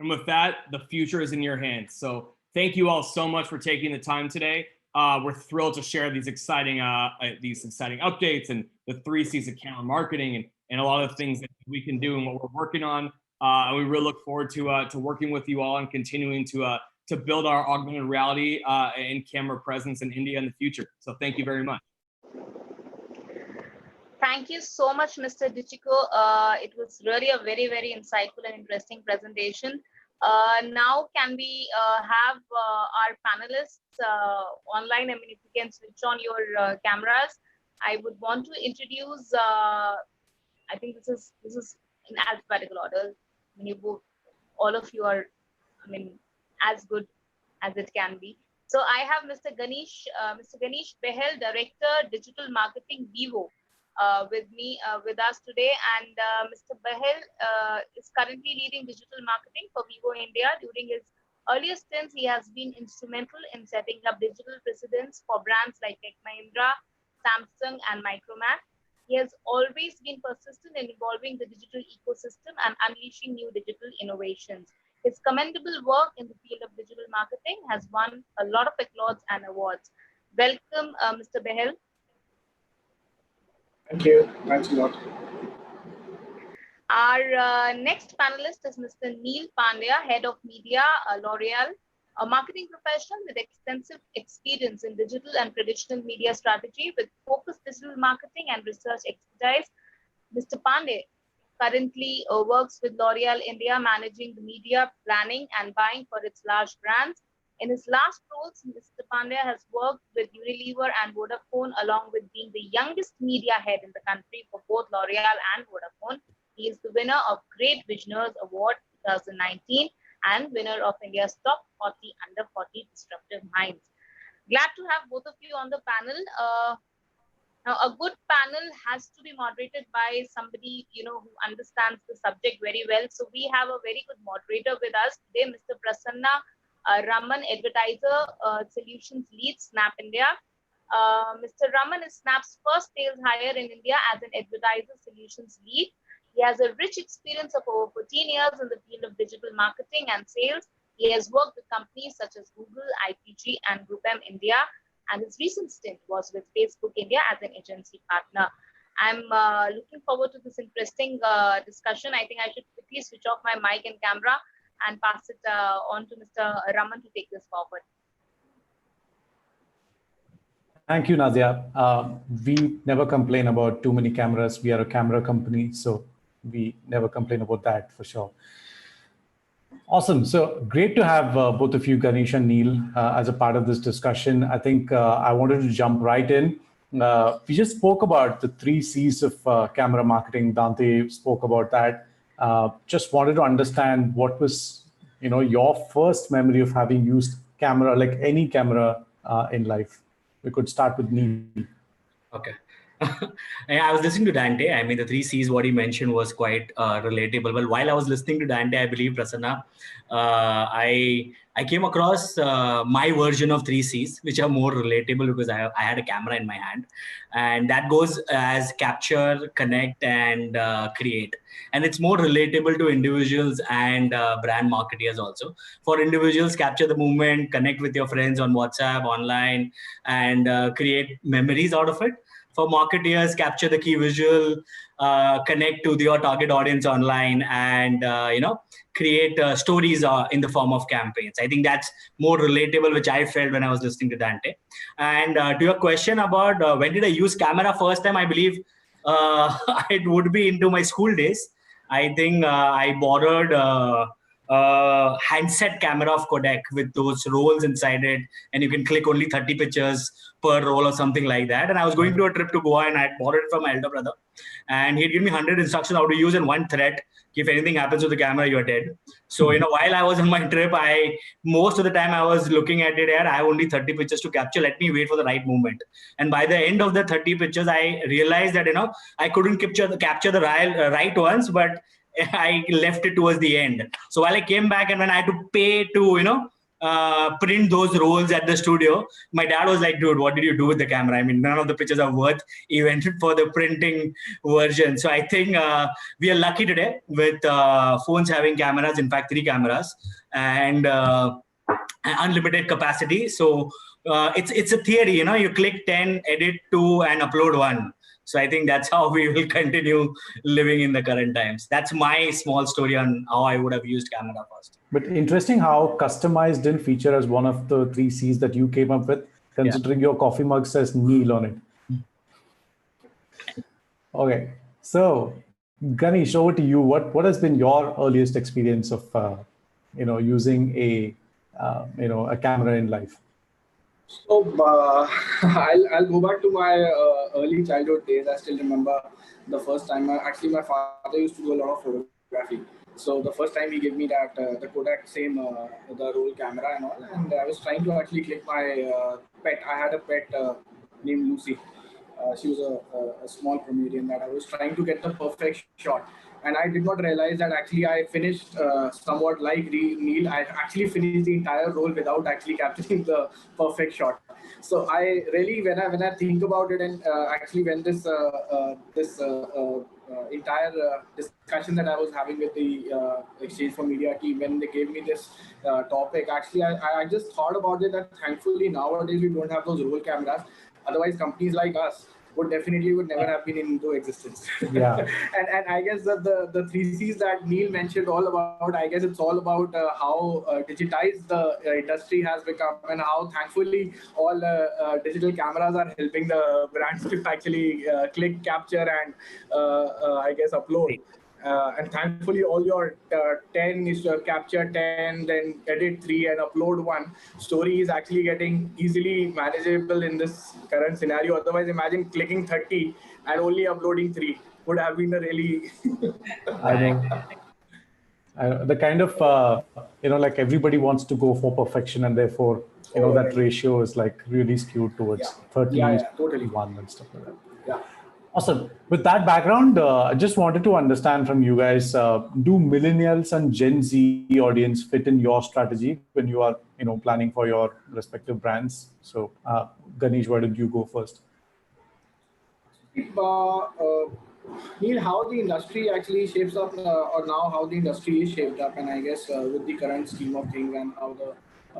And with that, the future is in your hands. So thank you all so much for taking the time today. We're thrilled to share these exciting updates and the 3 C's of camera marketing and a lot of things that we can do and what we're working on. And we really look forward to working with you all and continuing to build our augmented reality and camera presence in India in the future. So thank you very much. Thank you so much, Mr. Dichiko. It was really a very, very insightful and interesting presentation. Now, can we have our panelists online? I mean, if you can switch on your cameras, I would want to introduce. I think this is in alphabetical order. When you both, all of you are, I mean, as good as it can be. So I have Mr. Ganish Bahl, Director, Digital Marketing, Vivo, with us today, and Mr. Bahl is currently leading digital marketing for Vivo India during his Earlier stints, he has been instrumental in setting up digital precedents for brands like Tech Mahindra, Samsung, and Micromax. He has always been persistent in evolving the digital ecosystem and unleashing new digital innovations. His commendable work in the field of digital marketing has won a lot of applause and awards. Welcome, Mr. Bahl. Thank you. Thanks a lot. Our next panelist is Mr. Neel Pandya, Head of Media, L'Oreal, a marketing professional with extensive experience in digital and traditional media strategy with focused digital marketing and research expertise. Mr. Pandya currently works with L'Oreal India, managing the media planning and buying for its large brands. In his last roles, Mr. Pandya has worked with Unilever and Vodafone, along with being the youngest media head in the country for both L'Oreal and Vodafone. He is the winner of Great Visionaries Award 2019 and winner of India's Top 40 Under 40 Disruptive Minds. Glad to have both of you on the panel. Now, a good panel has to be moderated by somebody who understands the subject very well. So we have a very good moderator with us today, Mr. Prasanna Raman, Advertiser Solutions Lead, Snap India. Mr. Raman is Snap's first sales hire in India as an Advertiser Solutions Lead. He has a rich experience of over 14 years in the field of digital marketing and sales. He has worked with companies such as Google, IPG, and Group M India, and his recent stint was with Facebook India as an agency partner. I'm looking forward to this interesting discussion. I think I should quickly switch off my mic and camera and pass it on to Mr. Raman to take this forward. Thank you, Nadia. We never complain about too many cameras. We are a camera company, so we never complain about that for sure. Awesome. So great to have both of you, Ganish and Neel, as a part of this discussion. I think I wanted to jump right in. We just spoke about the 3 C's of camera marketing. Dante spoke about that. Just wanted to understand what was, your first memory of having used camera, like any camera in life. We could start with Neel. Okay. I was listening to Dante. I mean, the 3 C's, what he mentioned was quite relatable. Well, while I was listening to Dante, I believe, Prasanna, I came across my version of 3 C's, which are more relatable because I had a camera in my hand. And that goes as capture, connect, and create. And it's more relatable to individuals and brand marketers also. For individuals, capture the moment, connect with your friends on WhatsApp, online, and create memories out of it. For marketers, capture the key visual, connect to your target audience online, and create stories in the form of campaigns. I think that's more relatable, which I felt when I was listening to Dante. And to your question about when did I use camera first time, I believe it would be into my school days. I think I borrowed a handset camera of Kodak with those rolls inside it, and you can click only 30 pictures per roll or something like that. And I was going to a trip to Goa, and I had borrowed it from my elder brother, and he'd give me 100 instructions how to use in one thread. If anything happens to the camera, you're dead. So while I was on my trip, most of the time I was looking at it, I have only 30 pictures to capture, let me wait for the right moment. And by the end of the 30 pictures, I realized that I couldn't capture the right ones, but I left it towards the end. So while I came back and when I had to pay to print those rolls at the studio, my dad was like, dude, what did you do with the camera? I mean, none of the pictures are worth even for the printing version. So I think we are lucky today with phones having cameras, in fact 3 cameras, and unlimited capacity. So it's a theory, you click 10, edit 2, and upload 1. So I think that's how we will continue living in the current times. That's my small story on how I would have used camera first. But interesting how customized didn't feature as one of the 3 C's that you came up with, considering your coffee mug says Neel on it. Okay, so Ganish, over to you. What has been your earliest experience of using a camera in life? So I'll go back to my early childhood days. I still remember the first time. Actually, my father used to do a lot of photography. So the first time he gave me that the Kodak same the roll camera and all, and I was trying to actually click my pet. I had a pet named Lucy, She was a small comedian that I was trying to get the perfect shot. And I did not realize that actually I finished somewhat like Neel. I actually finished the entire role without actually capturing the perfect shot. So I really, when I think about it, and actually when this entire discussion that I was having with the Exchange for Media team, when they gave me this topic, actually I just thought about it that thankfully nowadays we don't have those roll cameras. Otherwise, companies like us would never have been into existence. Yeah. and I guess that the 3Cs that Neel mentioned all about, I guess it's all about how digitized the industry has become, and how thankfully all digital cameras are helping the brands to actually click, capture, and I guess upload. And thankfully, all your 10 is capture 10, then edit 3, and upload 1. Story is actually getting easily manageable in this current scenario. Otherwise, imagine clicking 30 and only uploading 3 would have been a really. I know. The kind of, like everybody wants to go for perfection, and therefore, that ratio is like really skewed towards 30 totally. 1 and stuff like that. Yeah. Awesome. With that background, I just wanted to understand from you guys, do millennials and Gen Z audience fit in your strategy when you are, planning for your respective brands? So, Ganish, why don't you go first? Neel, how the industry actually shapes up, or now how the industry is shaped up, and I guess with the current scheme of things and how the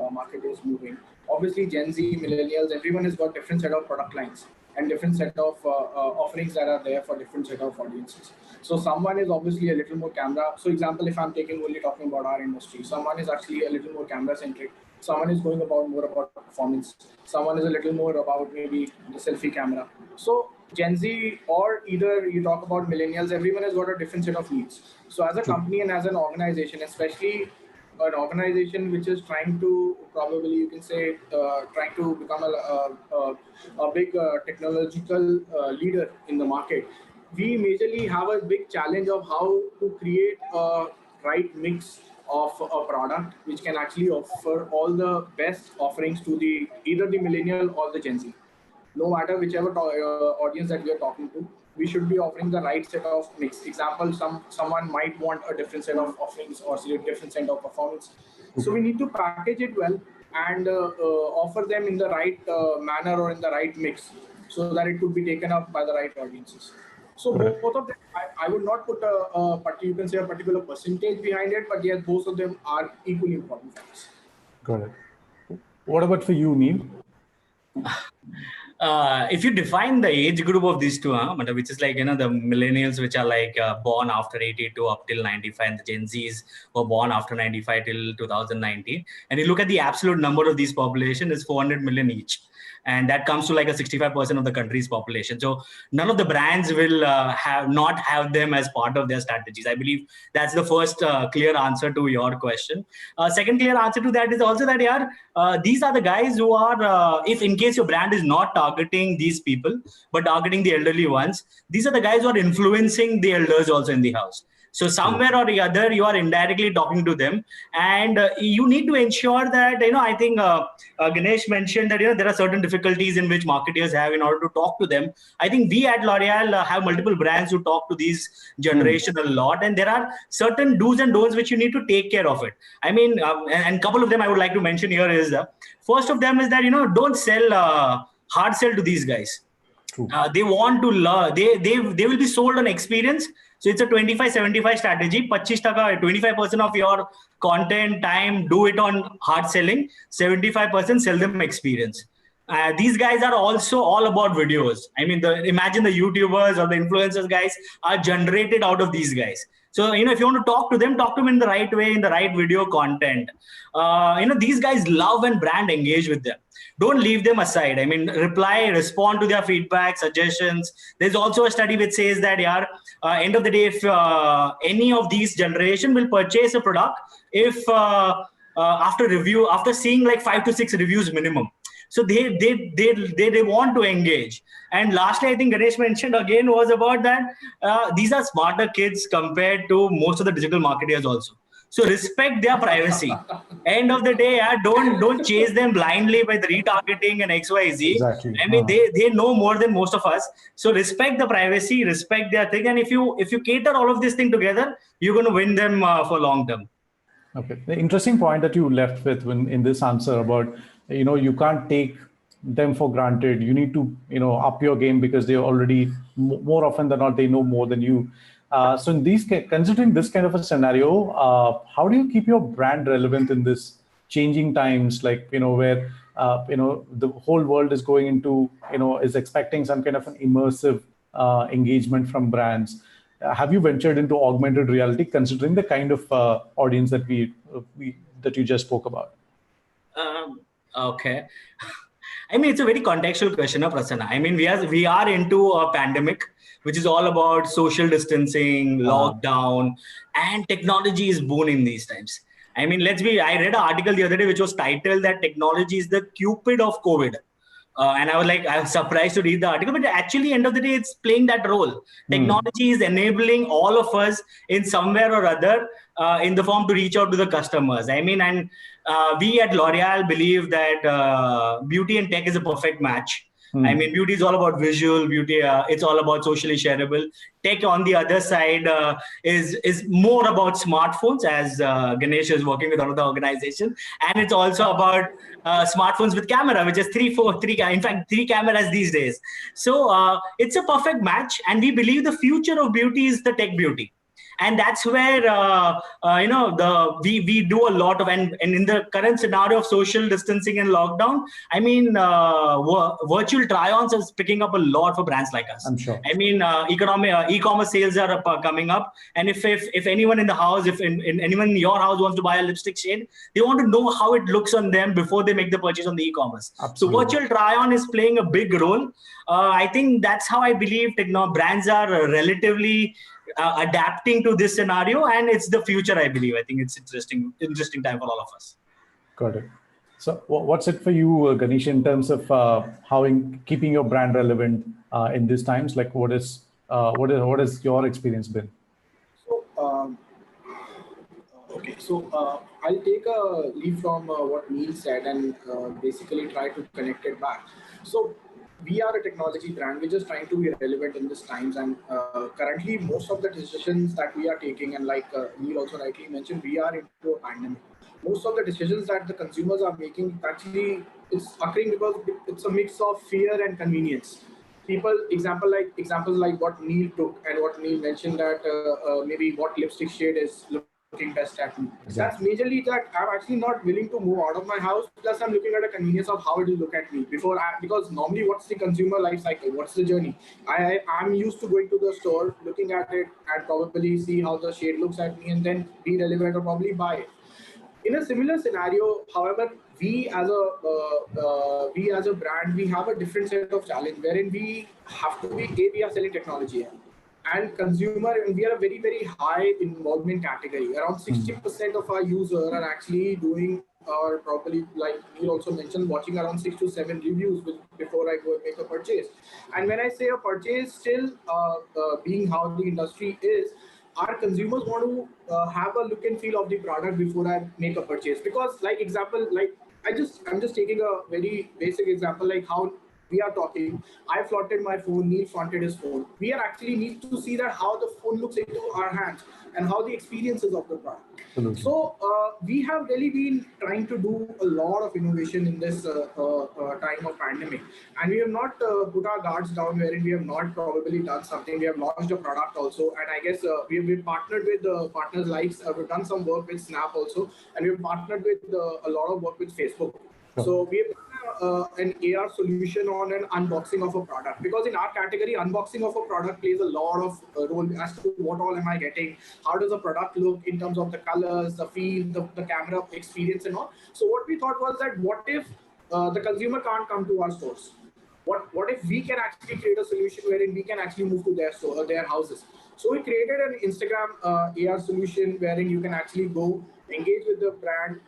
market is moving. Obviously, Gen Z, millennials, everyone has got different set of product lines and different set of offerings that are there for different set of audiences. So someone is obviously a little more camera. So example, if I'm only talking about our industry, someone is actually a little more camera centric. Someone is going more about performance. Someone is a little more about maybe the selfie camera. So Gen Z, or either you talk about millennials, everyone has got a different set of needs. So as a company and as an organization, especially an organization which is trying to, probably you can say, trying to become a big technological leader in the market, we majorly have a big challenge of how to create a right mix of a product which can actually offer all the best offerings to either the millennial or the Gen Z. No matter whichever audience that we are talking to, we should be offering the right set of mix. Example, someone might want a different set of offerings or a different set of performance. So we need to package it well and offer them in the right manner or in the right mix, so that it could be taken up by the right audiences. So both of them, I would not put you can say a particular percentage behind it, but yes, both of them are equally important for us. Got it. What about for you, Neel? If you define the age group of these two, which is like, the millennials, which are like born after 82 up till 95, and the Gen Zs were born after 95 till 2019. And you look at the absolute number of these population is 400 million each. And that comes to like a 65% of the country's population. So none of the brands will not have them as part of their strategies. I believe that's the first clear answer to your question. Second clear answer to that is also that, these are the guys who are, if in case your brand is not targeting these people, but targeting the elderly ones, these are the guys who are influencing the elders also in the house. So somewhere or the other, you are indirectly talking to them, and you need to ensure that, I think Ganesh mentioned that, there are certain difficulties in which marketers have in order to talk to them. I think we at L'Oreal have multiple brands who talk to these generation a lot, and there are certain do's and don'ts which you need to take care of it. I mean, and a couple of them I would like to mention here is, first of them is that, don't sell, hard sell to these guys. They want to learn, they will be sold on experience. So it's a 25-75 strategy. 25% of your content time, do it on hard selling. 75% sell them experience. These guys are also all about videos. I mean, imagine the YouTubers or the influencers guys are generated out of these guys. So, if you want to talk to them in the right way, in the right video content. These guys love and brand engage with them. Don't leave them aside. I mean, respond to their feedback, suggestions. There's also a study which says that, end of the day, if any of these generation will purchase a product, if after seeing like 5 to 6 reviews minimum. So they want to engage. And lastly, I think Ganesh mentioned again was about that these are smarter kids compared to most of the digital marketers also. So respect their privacy. End of the day, don't chase them blindly with retargeting and XYZ. Exactly. I mean, they know more than most of us. So respect the privacy, respect their thing, and if you cater all of this thing together, you're going to win them for long term. Okay. The interesting point that you left with when in this answer about, you can't take them for granted. You need to, up your game because they already more often than not, they know more than you. So in considering this kind of a scenario, how do you keep your brand relevant in this changing times, like, where, the whole world is going into, is expecting some kind of an immersive engagement from brands? Have you ventured into augmented reality, considering the kind of audience that that you just spoke about? Okay. I mean, it's a very contextual question, Prasanna. I mean, we are into a pandemic, which is all about social distancing, lockdown, and technology is booming these times. I mean, I read an article the other day which was titled that technology is the Cupid of COVID. And I was surprised to read the article, but actually, end of the day, it's playing that role. Technology is enabling all of us in somewhere or other in the form to reach out to the customers. I mean, and we at L'Oreal believe that beauty and tech is a perfect match. I mean, beauty is all about visual beauty. It's all about socially shareable. Tech, on the other side, is more about smartphones, as Ganish is working with another organization, and it's also about smartphones with camera, which is three cameras these days. So it's a perfect match, and we believe the future of beauty is the tech beauty. And that's where we do a lot of, and in the current scenario of social distancing and lockdown, I mean, virtual try-ons is picking up a lot for brands like us. I'm sure. I mean, e-commerce sales are coming up, and if anyone in the house, if anyone in your house wants to buy a lipstick shade, they want to know how it looks on them before they make the purchase on the e-commerce. So virtual try-on is playing a big role. I think that's how I believe brands are relatively adapting to this scenario, and it's the future. I believe. I think it's interesting time for all of us. Got it. So what's it for you, Ganish, in terms of keeping your brand relevant in these times? Like, what has your experience been? So I'll take a lead from what Neel said and basically try to connect it back. So we are a technology brand. We're just trying to be relevant in these times, and currently most of the decisions that we are taking, and like Neel also rightly mentioned, we are into a pandemic. Most of the decisions that the consumers are making, actually it's occurring because it's a mix of fear and convenience. Examples like what Neel took and what Neel mentioned, that maybe what lipstick shade is looking best at me. That's majorly that I'm actually not willing to move out of my house. Plus, I'm looking at the convenience of how it will look at me because normally, what's the consumer life cycle? What's the journey? I'm used to going to the store, looking at it, and probably see how the shade looks at me, and then be relevant or probably buy it. In a similar scenario, however, we as a brand, we have a different set of challenge wherein we have to we are selling technology. And consumer, and we are a very, very high involvement category. Around 60% of our users are actually doing, or probably like you also mentioned, watching around 6 to 7 reviews before I go and make a purchase. And when I say a purchase, still being how the industry is, our consumers want to have a look and feel of the product before I make a purchase. Because I'm just taking a very basic example, like how we are talking. I flaunted my phone, Neel flaunted his phone. We are actually need to see that how the phone looks into our hands and how the experiences of the product. Absolutely. So we have really been trying to do a lot of innovation in this time of pandemic, and we have not put our guards down wherein we have not probably done something. We have launched a product also, and I guess we've partnered with partners like we've done some work with Snap also, and we've partnered with a lot of work with Facebook. So we have an AR solution on an unboxing of a product, because in our category, unboxing of a product plays a lot of role as to what all am I getting, how does the product look in terms of the colors, the feel, the camera experience and all. So what we thought was that what if the consumer can't come to our stores? What if we can actually create a solution wherein we can actually move to their store or their houses? So we created an Instagram AR solution wherein you can actually go engage with the brand,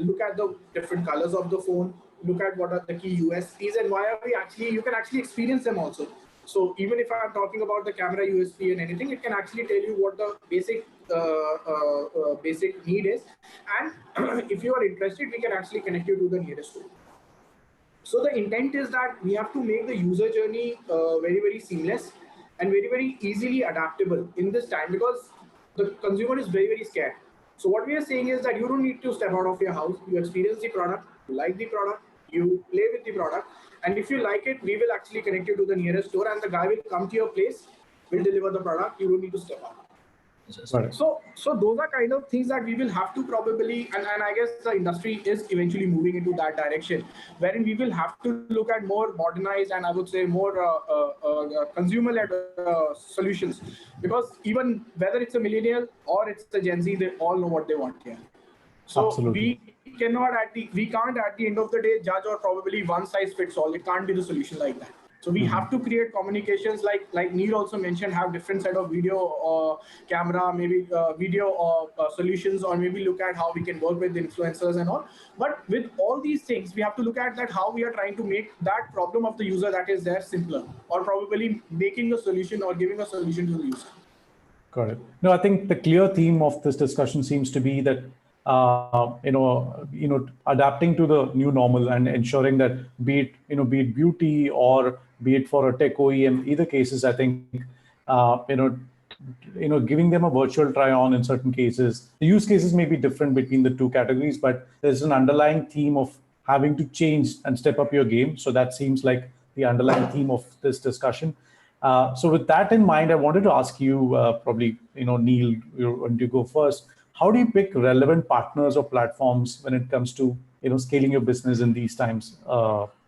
look at the different colors of the phone, look at what are the key USPs and why are you can actually experience them also. So even if I'm talking about the camera USP and anything, it can actually tell you what the basic basic need is. And if you are interested, we can actually connect you to the nearest store. So the intent is that we have to make the user journey very, very seamless and very, very easily adaptable in this time, because the consumer is very, very scared. So what we are saying is that you don't need to step out of your house. You experience the product, you like the product, you play with the product. And if you like it, we will actually connect you to the nearest store and the guy will come to your place, will deliver the product. You don't need to step out. So those are kind of things that we will have to probably, and I guess the industry is eventually moving into that direction, wherein we will have to look at more modernized and I would say more consumer-led solutions, because even whether it's a millennial or it's a Gen Z, they all know what they want here. So Absolutely. we can't at the end of the day judge or probably one size fits all. It can't be the solution like that. So we have to create communications like Neel also mentioned, have different set of video or camera, maybe video or solutions, or maybe look at how we can work with influencers and all. But with all these things, we have to look at that how we are trying to make that problem of the user that is there simpler, or probably making a solution or giving a solution to the user. Got it. No, I think the clear theme of this discussion seems to be that adapting to the new normal and ensuring that be it beauty or be it for a tech OEM, either cases, I think giving them a virtual try on in certain cases. The use cases may be different between the two categories, but there's an underlying theme of having to change and step up your game. So that seems like the underlying theme of this discussion. So with that in mind, I wanted to ask you, probably, Neel, you're going to go first. How do you pick relevant partners or platforms when it comes to, scaling your business in these times?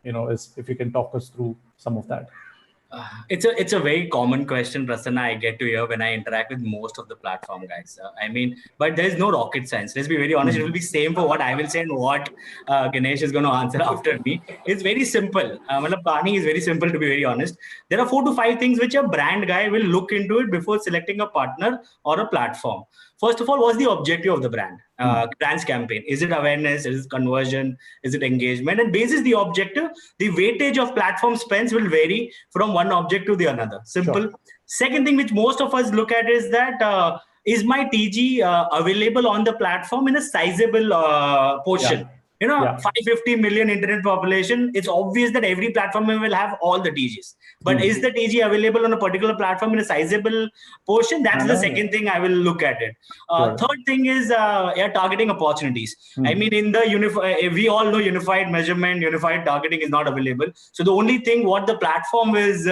If you can talk us through some of that. It's a very common question, Prasanna, I get to hear when I interact with most of the platform guys. But there's no rocket science. Let's be very honest. It will be same for what I will say and what Ganish is going to answer after me. It's very simple. Planning is very simple, to be very honest. There are 4 to 5 things which a brand guy will look into it before selecting a partner or a platform. First of all, what's the objective of the brand? Brand's campaign. Is it awareness? Is it conversion? Is it engagement? And basis the objective, the weightage of platform spends will vary from one object to the another. Simple. Sure. Second thing which most of us look at is that is my TG available on the platform in a sizable portion? Yeah. 550 million internet population, it's obvious that every platform will have all the TGs. But is the TG available on a particular platform in a sizable portion? That's the second thing I will look at it. Third thing is targeting opportunities. I mean, in the we all know unified measurement, unified targeting is not available. So the only thing what the platform is,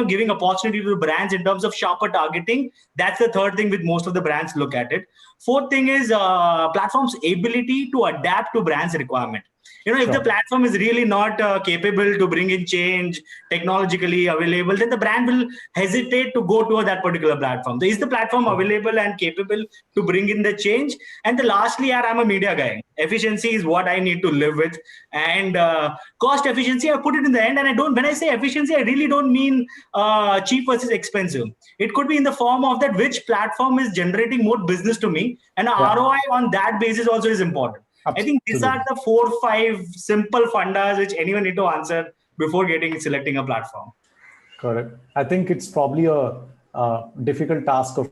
giving opportunity to the brands in terms of sharper targeting, that's the third thing which most of the brands look at it. Fourth thing is platform's ability to adapt to brands' requirement. If the platform is really not capable to bring in change, technologically available, then the brand will hesitate to go to that particular platform. So is the platform available and capable to bring in the change? And lastly, I'm a media guy. Efficiency is what I need to live with. And cost efficiency, I put it in the end. And when I say efficiency, I really don't mean cheap versus expensive. It could be in the form of that which platform is generating more business to me. And ROI on that basis also is important. Absolutely. I think these are the 4 or 5 simple fundas which anyone need to answer before selecting a platform. Correct. I think it's probably a difficult task of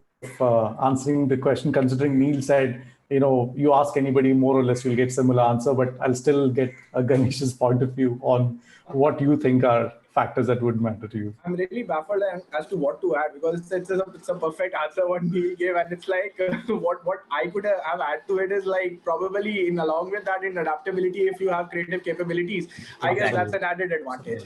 answering the question, considering Neel said, you ask anybody, more or less you'll get similar answer, but I'll still get Ganish's point of view on what you think are factors that would matter to you. I'm really baffled as to what to add, because it's a perfect answer what Neel gave, and it's like what I could have added to it is like probably along with that in adaptability, if you have creative capabilities, I guess that's an added advantage.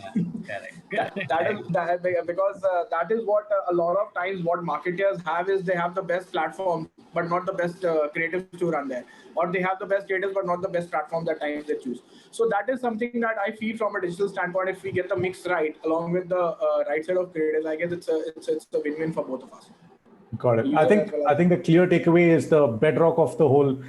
Because that is what a lot of times what marketers have is they have the best platform but not the best creatives to run there, or they have the best creatives but not the best platforms at times they choose. So that is something that I feel from a digital standpoint, if we get the mix right along with the right side of creatives, I guess it's a win-win for both of us. Got it. I think the clear takeaway is the bedrock of the whole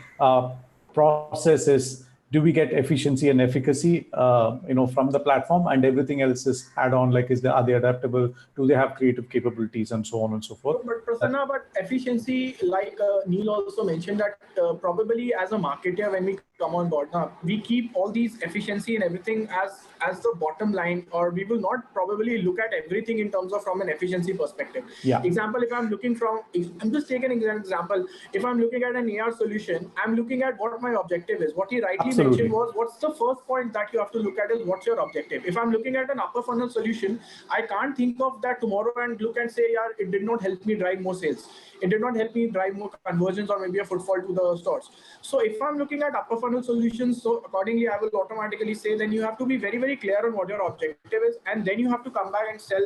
process is, do we get efficiency and efficacy from the platform, and everything else is add-on, like are they adaptable, do they have creative capabilities, and so on and so forth. But Prasanna, efficiency, like Neel also mentioned that probably as a marketer, when we come on board. Now, we keep all these efficiency and everything as the bottom line, or we will not probably look at everything in terms of from an efficiency perspective. Yeah. Example, if I'm looking from, I'm just taking an example. If I'm looking at an AR solution, I'm looking at what my objective is. What he rightly mentioned was, what's the first point that you have to look at is what's your objective. If I'm looking at an upper funnel solution, I can't think of that tomorrow and look and say, yeah, it did not help me drive more sales. It did not help me drive more conversions or maybe a footfall to the stores. So if I'm looking at upper funnel solutions, so accordingly, I will automatically say, then you have to be very, very clear on what your objective is. And then you have to come back and tell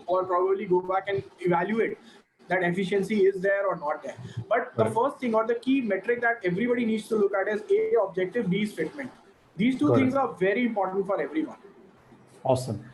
or probably go back and evaluate that efficiency is there or not there. But the first thing or the key metric that everybody needs to look at is A, objective, B is fitment. These two things are very important for everyone. Awesome.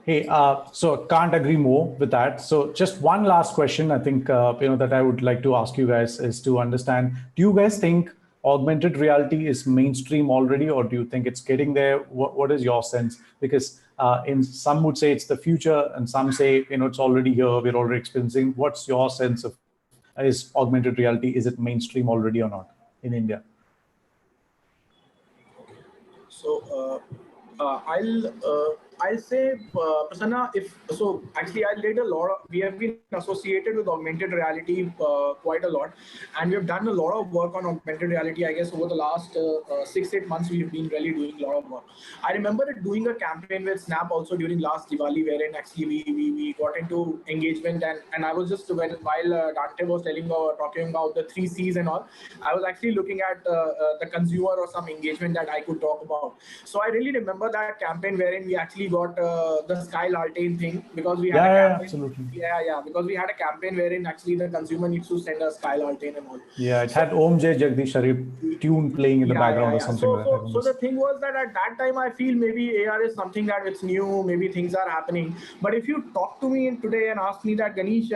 Hey, so can't agree more with that. So just one last question, I think, that I would like to ask you guys is to understand, do you guys think augmented reality is mainstream already, or do you think it's getting there? What is your sense? Because in some would say it's the future and some say, it's already here, we're already experiencing. What's your sense of, is augmented reality, is it mainstream already or not in India? So I'll say, Prasanna, actually I did we have been associated with augmented reality quite a lot, and we've done a lot of work on augmented reality. I guess over the last 6-8 months, we've been really doing a lot of work. I remember doing a campaign with Snap also during last Diwali, wherein actually we got into engagement, and I was just, while Dante was talking about the 3 C's and all, I was actually looking at the consumer or some engagement that I could talk about. So I really remember that campaign wherein we actually got the Sky Laltain thing, because we had a campaign. Absolutely. Because we had a campaign wherein actually the consumer needs to send a Sky Laltain and all. Yeah, it had Om Jai Jagdish Sharif tune playing in the background or something like that. So the thing was that at that time, I feel maybe AR is something that it's new, maybe things are happening. But if you talk to me today and ask me that, Ganish,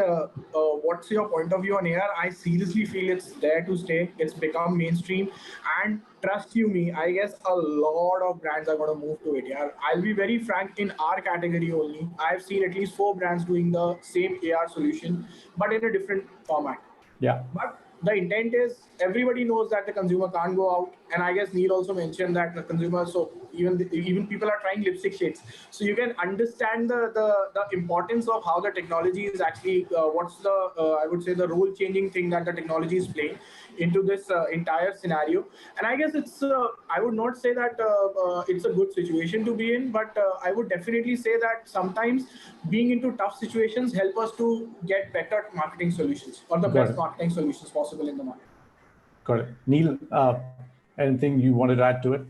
what's your point of view on AR? I seriously feel it's there to stay. It's become mainstream, and trust you me, I guess a lot of brands are going to move to it. Yeah, I'll be very frank, in our category only, I've seen at least 4 brands doing the same AR solution, but in a different format. Yeah. But the intent is, everybody knows that the consumer can't go out. And I guess Neel also mentioned that the consumer, so even people are trying lipstick shades. So you can understand the importance of how the technology is actually, what's the, I would say, the role changing thing that the technology is playing into this entire scenario. And I guess it's, I would not say that it's a good situation to be in, but I would definitely say that sometimes being into tough situations help us to get better marketing solutions, or the best marketing solutions possible in the market. Got it. Neel, anything you wanted to add to it?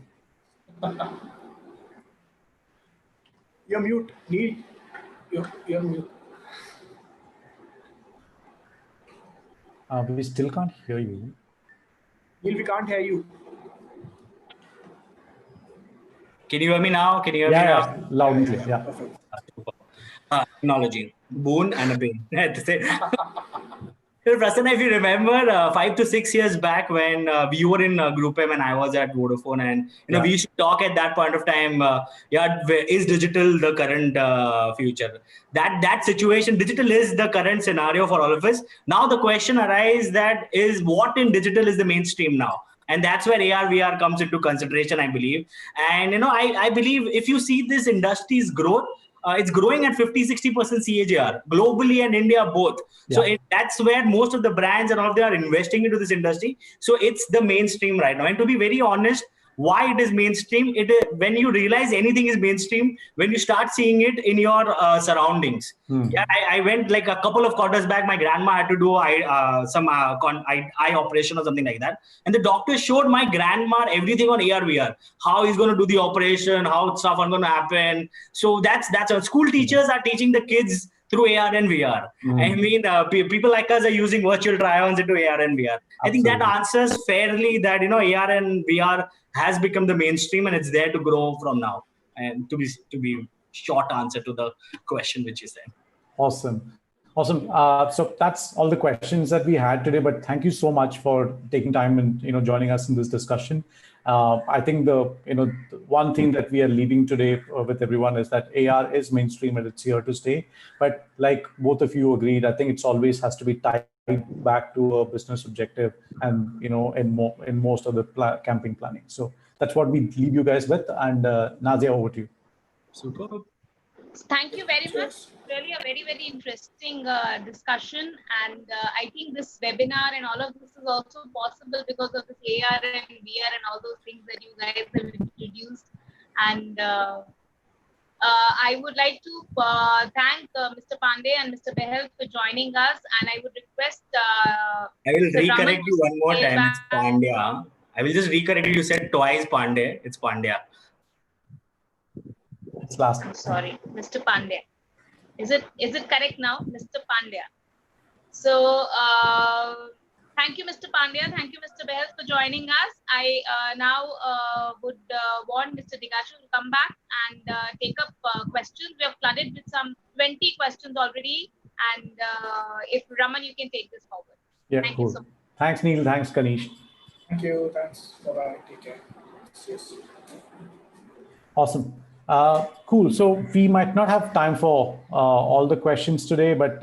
You're mute, Neel. You're mute. We still can't hear you. Neel, we can't hear you. Can you hear me now? Can you hear me now? Yeah, loud and clear. Yeah. Technology, boon and a bane. Prasanna, if you remember, 5 to 6 years back when we were in Group M and I was at Vodafone, and we used to talk at that point of time, is digital the current future? That situation, digital is the current scenario for all of us. Now the question arises that is what in digital is the mainstream now? And that's where AR, VR comes into consideration, I believe. And, I believe if you see this industry's growth, it's growing at 50-60% CAGR globally and India both. So that's where most of the brands and all of them are investing into this industry. So it's the mainstream right now. And to be very honest, why it is mainstream, when you realize anything is mainstream, when you start seeing it in your surroundings. Yeah, I went like a couple of quarters back, my grandma had to do some eye operation or something like that. And the doctor showed my grandma everything on AR, VR, how he's going to do the operation, how stuff are going to happen. So that's what school teachers are teaching the kids through AR and VR. I mean, people like us are using virtual try-ons into AR and VR. I think that answers fairly that, AR and VR has become the mainstream and it's there to grow from now. And to be short answer to the question which you said. Awesome. So that's all the questions that we had today, but thank you so much for taking time and, joining us in this discussion. I think the one thing that we are leaving today with everyone is that AR is mainstream and it's here to stay. But like both of you agreed, I think it's always has to be tied back to a business objective and, in most of the camping planning. So that's what we leave you guys with. And Nazia, over to you. Super. Thank you very much. Really a very, very interesting discussion. And I think this webinar and all of this is also possible because of this AR and VR and all those things that you guys have introduced. And I would like to thank Mr. Pandya and Mr. Bahl for joining us. And I would request I will Mr. Raman recorrect you one more time. It's Pandya. I will just recorrect you. You said twice Pandya. It's Pandya. It's last. I'm sorry, Mr. Pandya. Is it correct now, Mr. Pandya? So thank you, Mr. Pandya. Thank you, Mr. Bahl, for joining us. I now would want Mr. Digashu to come back and take up questions. We have flooded with some 20 questions already. And if Raman, you can take this forward. Yeah, Thank cool. you so much. Thanks, Neel. Thanks, Ganish. Thank you. Thanks. Bye-bye. Take care. Yes. Awesome. Cool. So we might not have time for all the questions today, but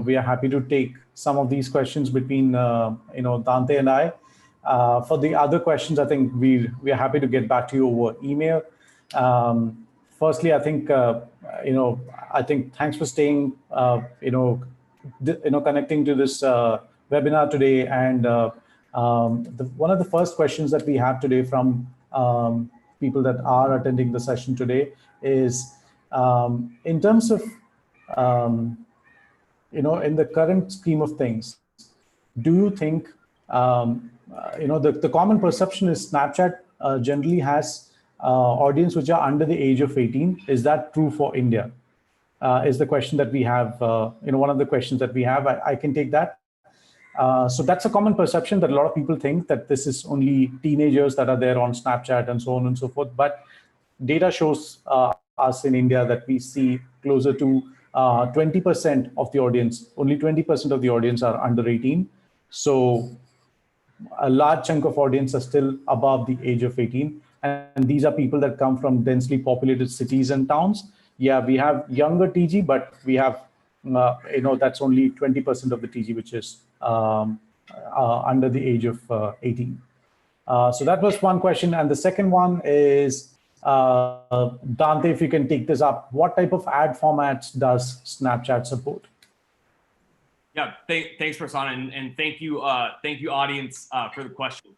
we are happy to take some of these questions between Dante and I. For the other questions, I think we are happy to get back to you over email. Firstly, I think thanks for staying connecting to this webinar today. And one of the first questions that we have today from people that are attending the session today is in terms of in the current scheme of things, do you think the common perception is Snapchat generally has audience which are under the age of 18? Is that true for India? Is the question that we have, one of the questions that we have. I can take that. So that's a common perception that a lot of people think that this is only teenagers that are there on Snapchat and so on and so forth. But data shows us in India that we see closer to 20% of the audience, only 20% of the audience are under 18. So a large chunk of audience are still above the age of 18. And these are people that come from densely populated cities and towns. Yeah, we have younger TG, but we have, that's only 20% of the TG, which is under the age of 18. So that was one question. And the second one is, Dante, if you can take this up, what type of ad formats does Snapchat support? Yeah, thanks, Prasanna, and thank you, audience, for the question.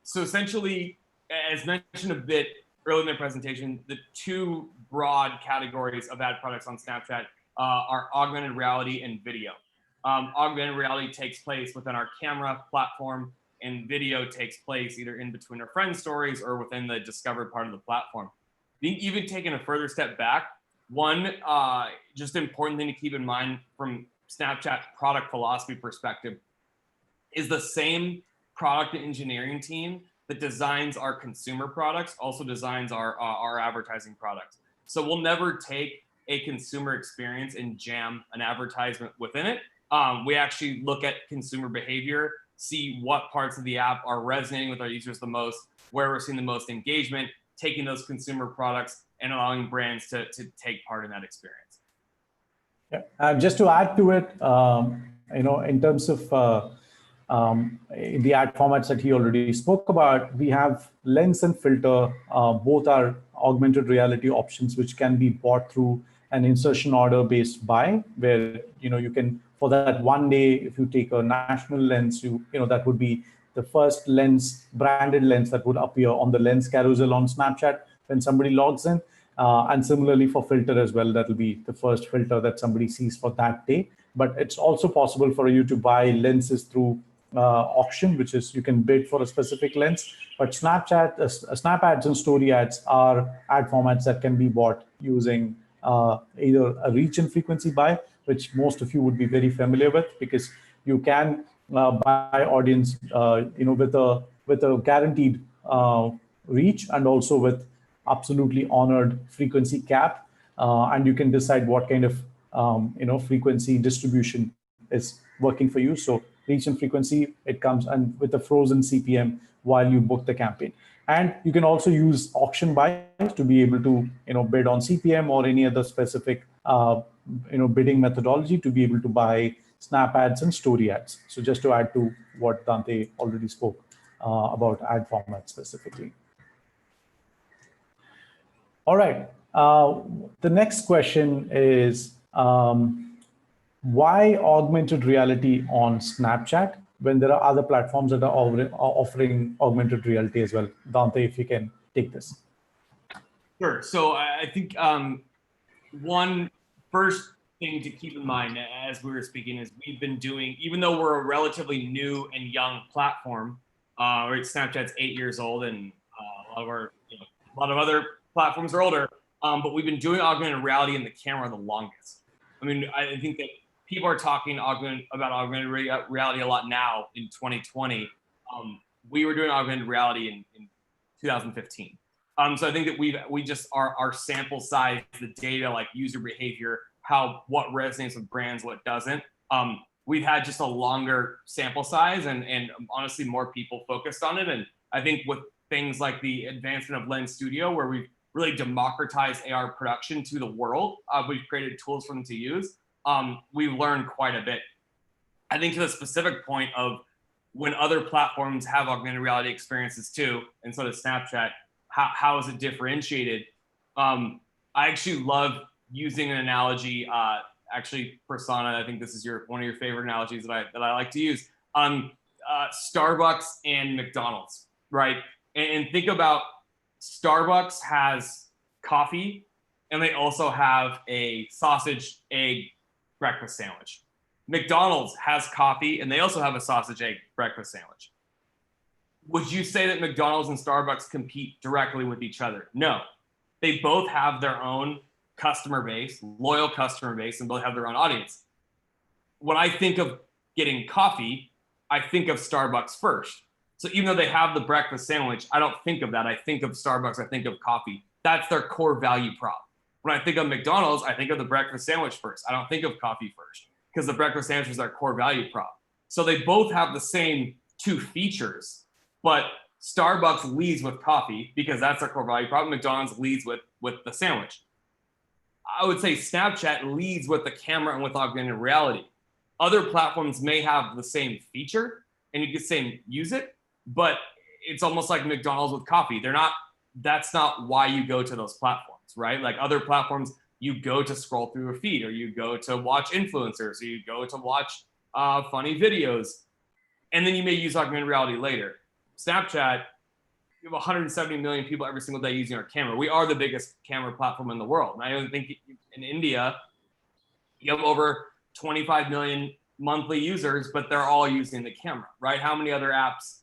So essentially, as mentioned a bit earlier in the presentation, the two broad categories of ad products on Snapchat are augmented reality and video. Augmented reality takes place within our camera platform, and video takes place either in between our friends' stories or within the discovered part of the platform. Even taking a further step back, one just important thing to keep in mind from Snapchat product philosophy perspective is the same product engineering team that designs our consumer products also designs our advertising products. So we'll never take a consumer experience and jam an advertisement within it. We actually look at consumer behavior, see what parts of the app are resonating with our users the most, where we're seeing the most engagement, taking those consumer products and allowing brands to take part in that experience. Yeah. Just to add to it, in terms of the ad formats that he already spoke about, we have lens and filter. Both are augmented reality options, which can be bought through an insertion order based buy, where you can, for that one day, if you take a national lens, that would be the first lens, branded lens that would appear on the lens carousel on Snapchat when somebody logs in. And similarly for filter as well, that will be the first filter that somebody sees for that day. But it's also possible for you to buy lenses through auction, which is you can bid for a specific lens. But Snapchat, Snap ads and story ads are ad formats that can be bought using either a reach and frequency buy, which most of you would be very familiar with, because you can buy audience with a guaranteed reach and also with absolutely honored frequency cap, and you can decide what kind of frequency distribution is working for you. So reach and frequency, it comes and with a frozen CPM while you book the campaign. And you can also use auction buys to be able to bid on CPM or any other specific bidding methodology to be able to buy Snap ads and story ads. So just to add to what Dante already spoke about ad format specifically. All right. The next question is, why augmented reality on Snapchat when there are other platforms that are offering augmented reality as well? Dante, if you can take this. Sure. So I think one first thing to keep in mind as we were speaking is we've been doing, even though we're a relatively new and young platform, right? Snapchat's 8 years old, and a lot of other platforms are older, but we've been doing augmented reality in the camera the longest. I mean, I think that people are talking about augmented reality a lot now in 2020. We were doing augmented reality in 2015. So I think that we just our sample size, the data, like user behavior, what resonates with brands, what doesn't. We've had just a longer sample size and honestly more people focused on it. And I think with things like the advancement of Lens Studio, where we've really democratized AR production to the world, we've created tools for them to use. We've learned quite a bit. I think to the specific point of when other platforms have augmented reality experiences too, and so does Snapchat, how is it differentiated? I actually love using an analogy. Actually, Prasanna, I think this is one of your favorite analogies that I like to use. Starbucks and McDonald's, right? And think about Starbucks has coffee, and they also have a sausage egg breakfast sandwich. McDonald's has coffee, and they also have a sausage egg breakfast sandwich. Would you say that McDonald's and Starbucks compete directly with each other? No. They both have their own customer base, loyal customer base, and both have their own audience. When I think of getting coffee, I think of Starbucks first. So even though they have the breakfast sandwich, I don't think of that. I think of Starbucks, I think of coffee. That's their core value prop. When I think of McDonald's, I think of the breakfast sandwich first. I don't think of coffee first because the breakfast sandwich is their core value prop. So they both have the same two features, but Starbucks leads with coffee because that's their core value prop. McDonald's leads with the sandwich. I would say Snapchat leads with the camera and with augmented reality. Other platforms may have the same feature and you could say use it, but it's almost like McDonald's with coffee. That's not why you go to those platforms, right? Like other platforms, you go to scroll through a feed, or you go to watch influencers, or you go to watch funny videos, and then you may use augmented reality later. Snapchat, we have 170 million people every single day using our camera. We are the biggest camera platform in the world. And I don't think in India, you have over 25 million monthly users, but they're all using the camera, right? How many other apps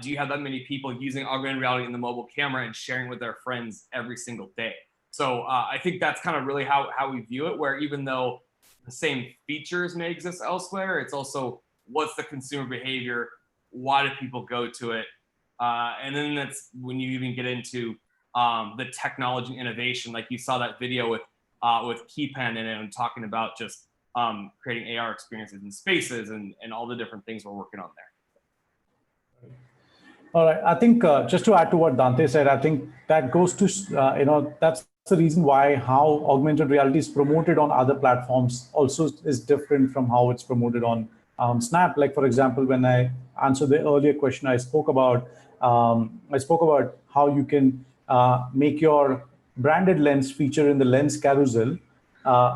do you have that many people using augmented reality in the mobile camera and sharing with their friends every single day? So I think that's kind of really how we view it, where even though the same features may exist elsewhere, it's also what's the consumer behavior, why do people go to it? And then that's when you even get into the technology innovation, like you saw that video with KeyPen in it and talking about just creating AR experiences in spaces and all the different things we're working on there. All right, I think just to add to what Dante said, I think that goes to, that's the reason why how augmented reality is promoted on other platforms also is different from how it's promoted on Snap. Like, for example, when I answered the earlier question, I spoke about how you can make your branded lens feature in the lens carousel.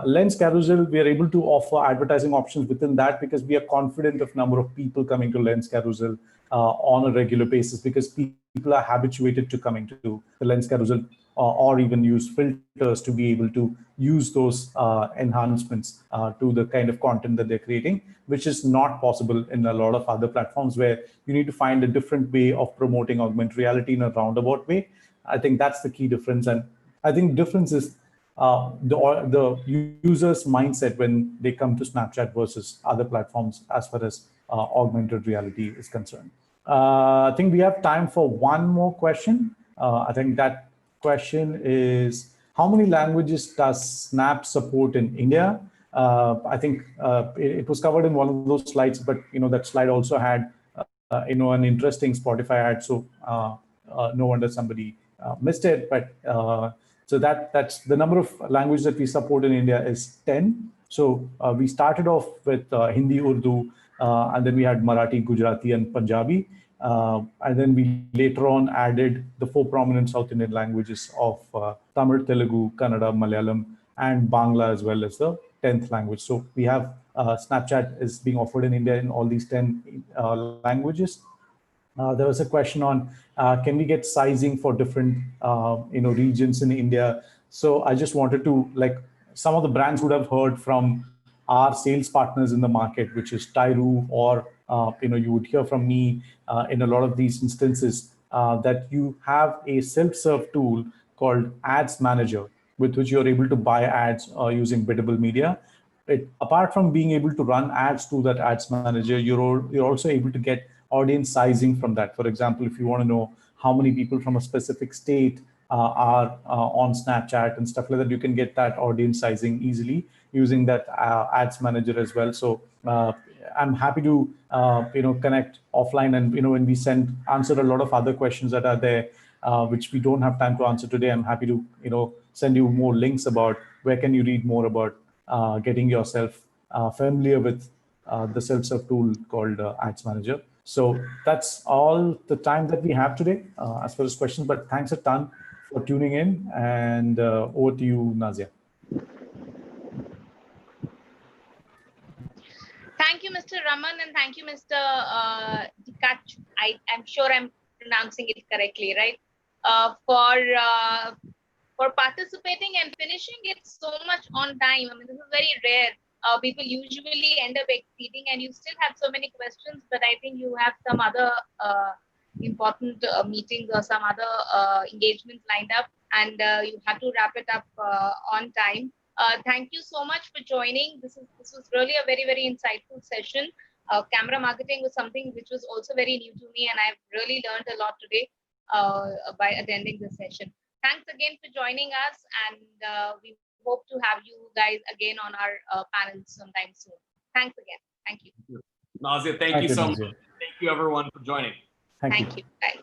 Lens carousel, we are able to offer advertising options within that because we are confident of number of people coming to lens carousel on a regular basis, because people are habituated to coming to the lens carousel or even use filters to be able to use those enhancements to the kind of content that they're creating, which is not possible in a lot of other platforms where you need to find a different way of promoting augmented reality in a roundabout way. I think that's the key difference. And I think difference is the user's mindset when they come to Snapchat versus other platforms as far as augmented reality is concerned. I think we have time for one more question. I think that question is, how many languages does Snap support in India? I think it was covered in one of those slides, but that slide also had an interesting Spotify ad. So no wonder somebody missed it. But So that's the number of languages that we support in India is 10. So we started off with Hindi, Urdu, and then we had Marathi, Gujarati, and Punjabi. And then we later on added the 4 prominent South Indian languages of Tamil, Telugu, Kannada, Malayalam, and Bangla as well as the 10th language. So we have Snapchat is being offered in India in all these 10 languages. There was a question on can we get sizing for different regions in India. So I just wanted to, like, some of the brands would have heard from our sales partners in the market, which is Tyru, or you would hear from me in a lot of these instances that you have a self-serve tool called Ads Manager, with which you're able to buy ads using biddable media. Apart from being able to run ads to that Ads Manager, you're also able to get audience sizing from that. For example, if you want to know how many people from a specific state are on Snapchat and stuff like that, you can get that audience sizing easily using that Ads Manager as well. So I'm happy to connect offline, and when we answer a lot of other questions that are there, which we don't have time to answer today, I'm happy to send you more links about where can you read more about getting yourself familiar with the self-serve tool called Ads Manager. So that's all the time that we have today as far as questions, but thanks a ton for tuning in, and over to you, Nazia. Thank you, Mr. Raman, and thank you, Mr. Dikach. I'm sure I'm pronouncing it correctly, right? For participating and finishing it so much on time. I mean, this is very rare. People usually end up exceeding, and you still have so many questions, but I think you have some other important meetings or some other engagements lined up, and you have to wrap it up on time. Thank you so much for joining. This was really a very, very insightful session. Camera marketing was something which was also very new to me, and I've really learned a lot today by attending this session. Thanks again for joining us, and we hope to have you guys again on our panel sometime soon. Thanks again. Thank you. Nazia, thank you so much. Thank you everyone for joining. Thank you. Bye.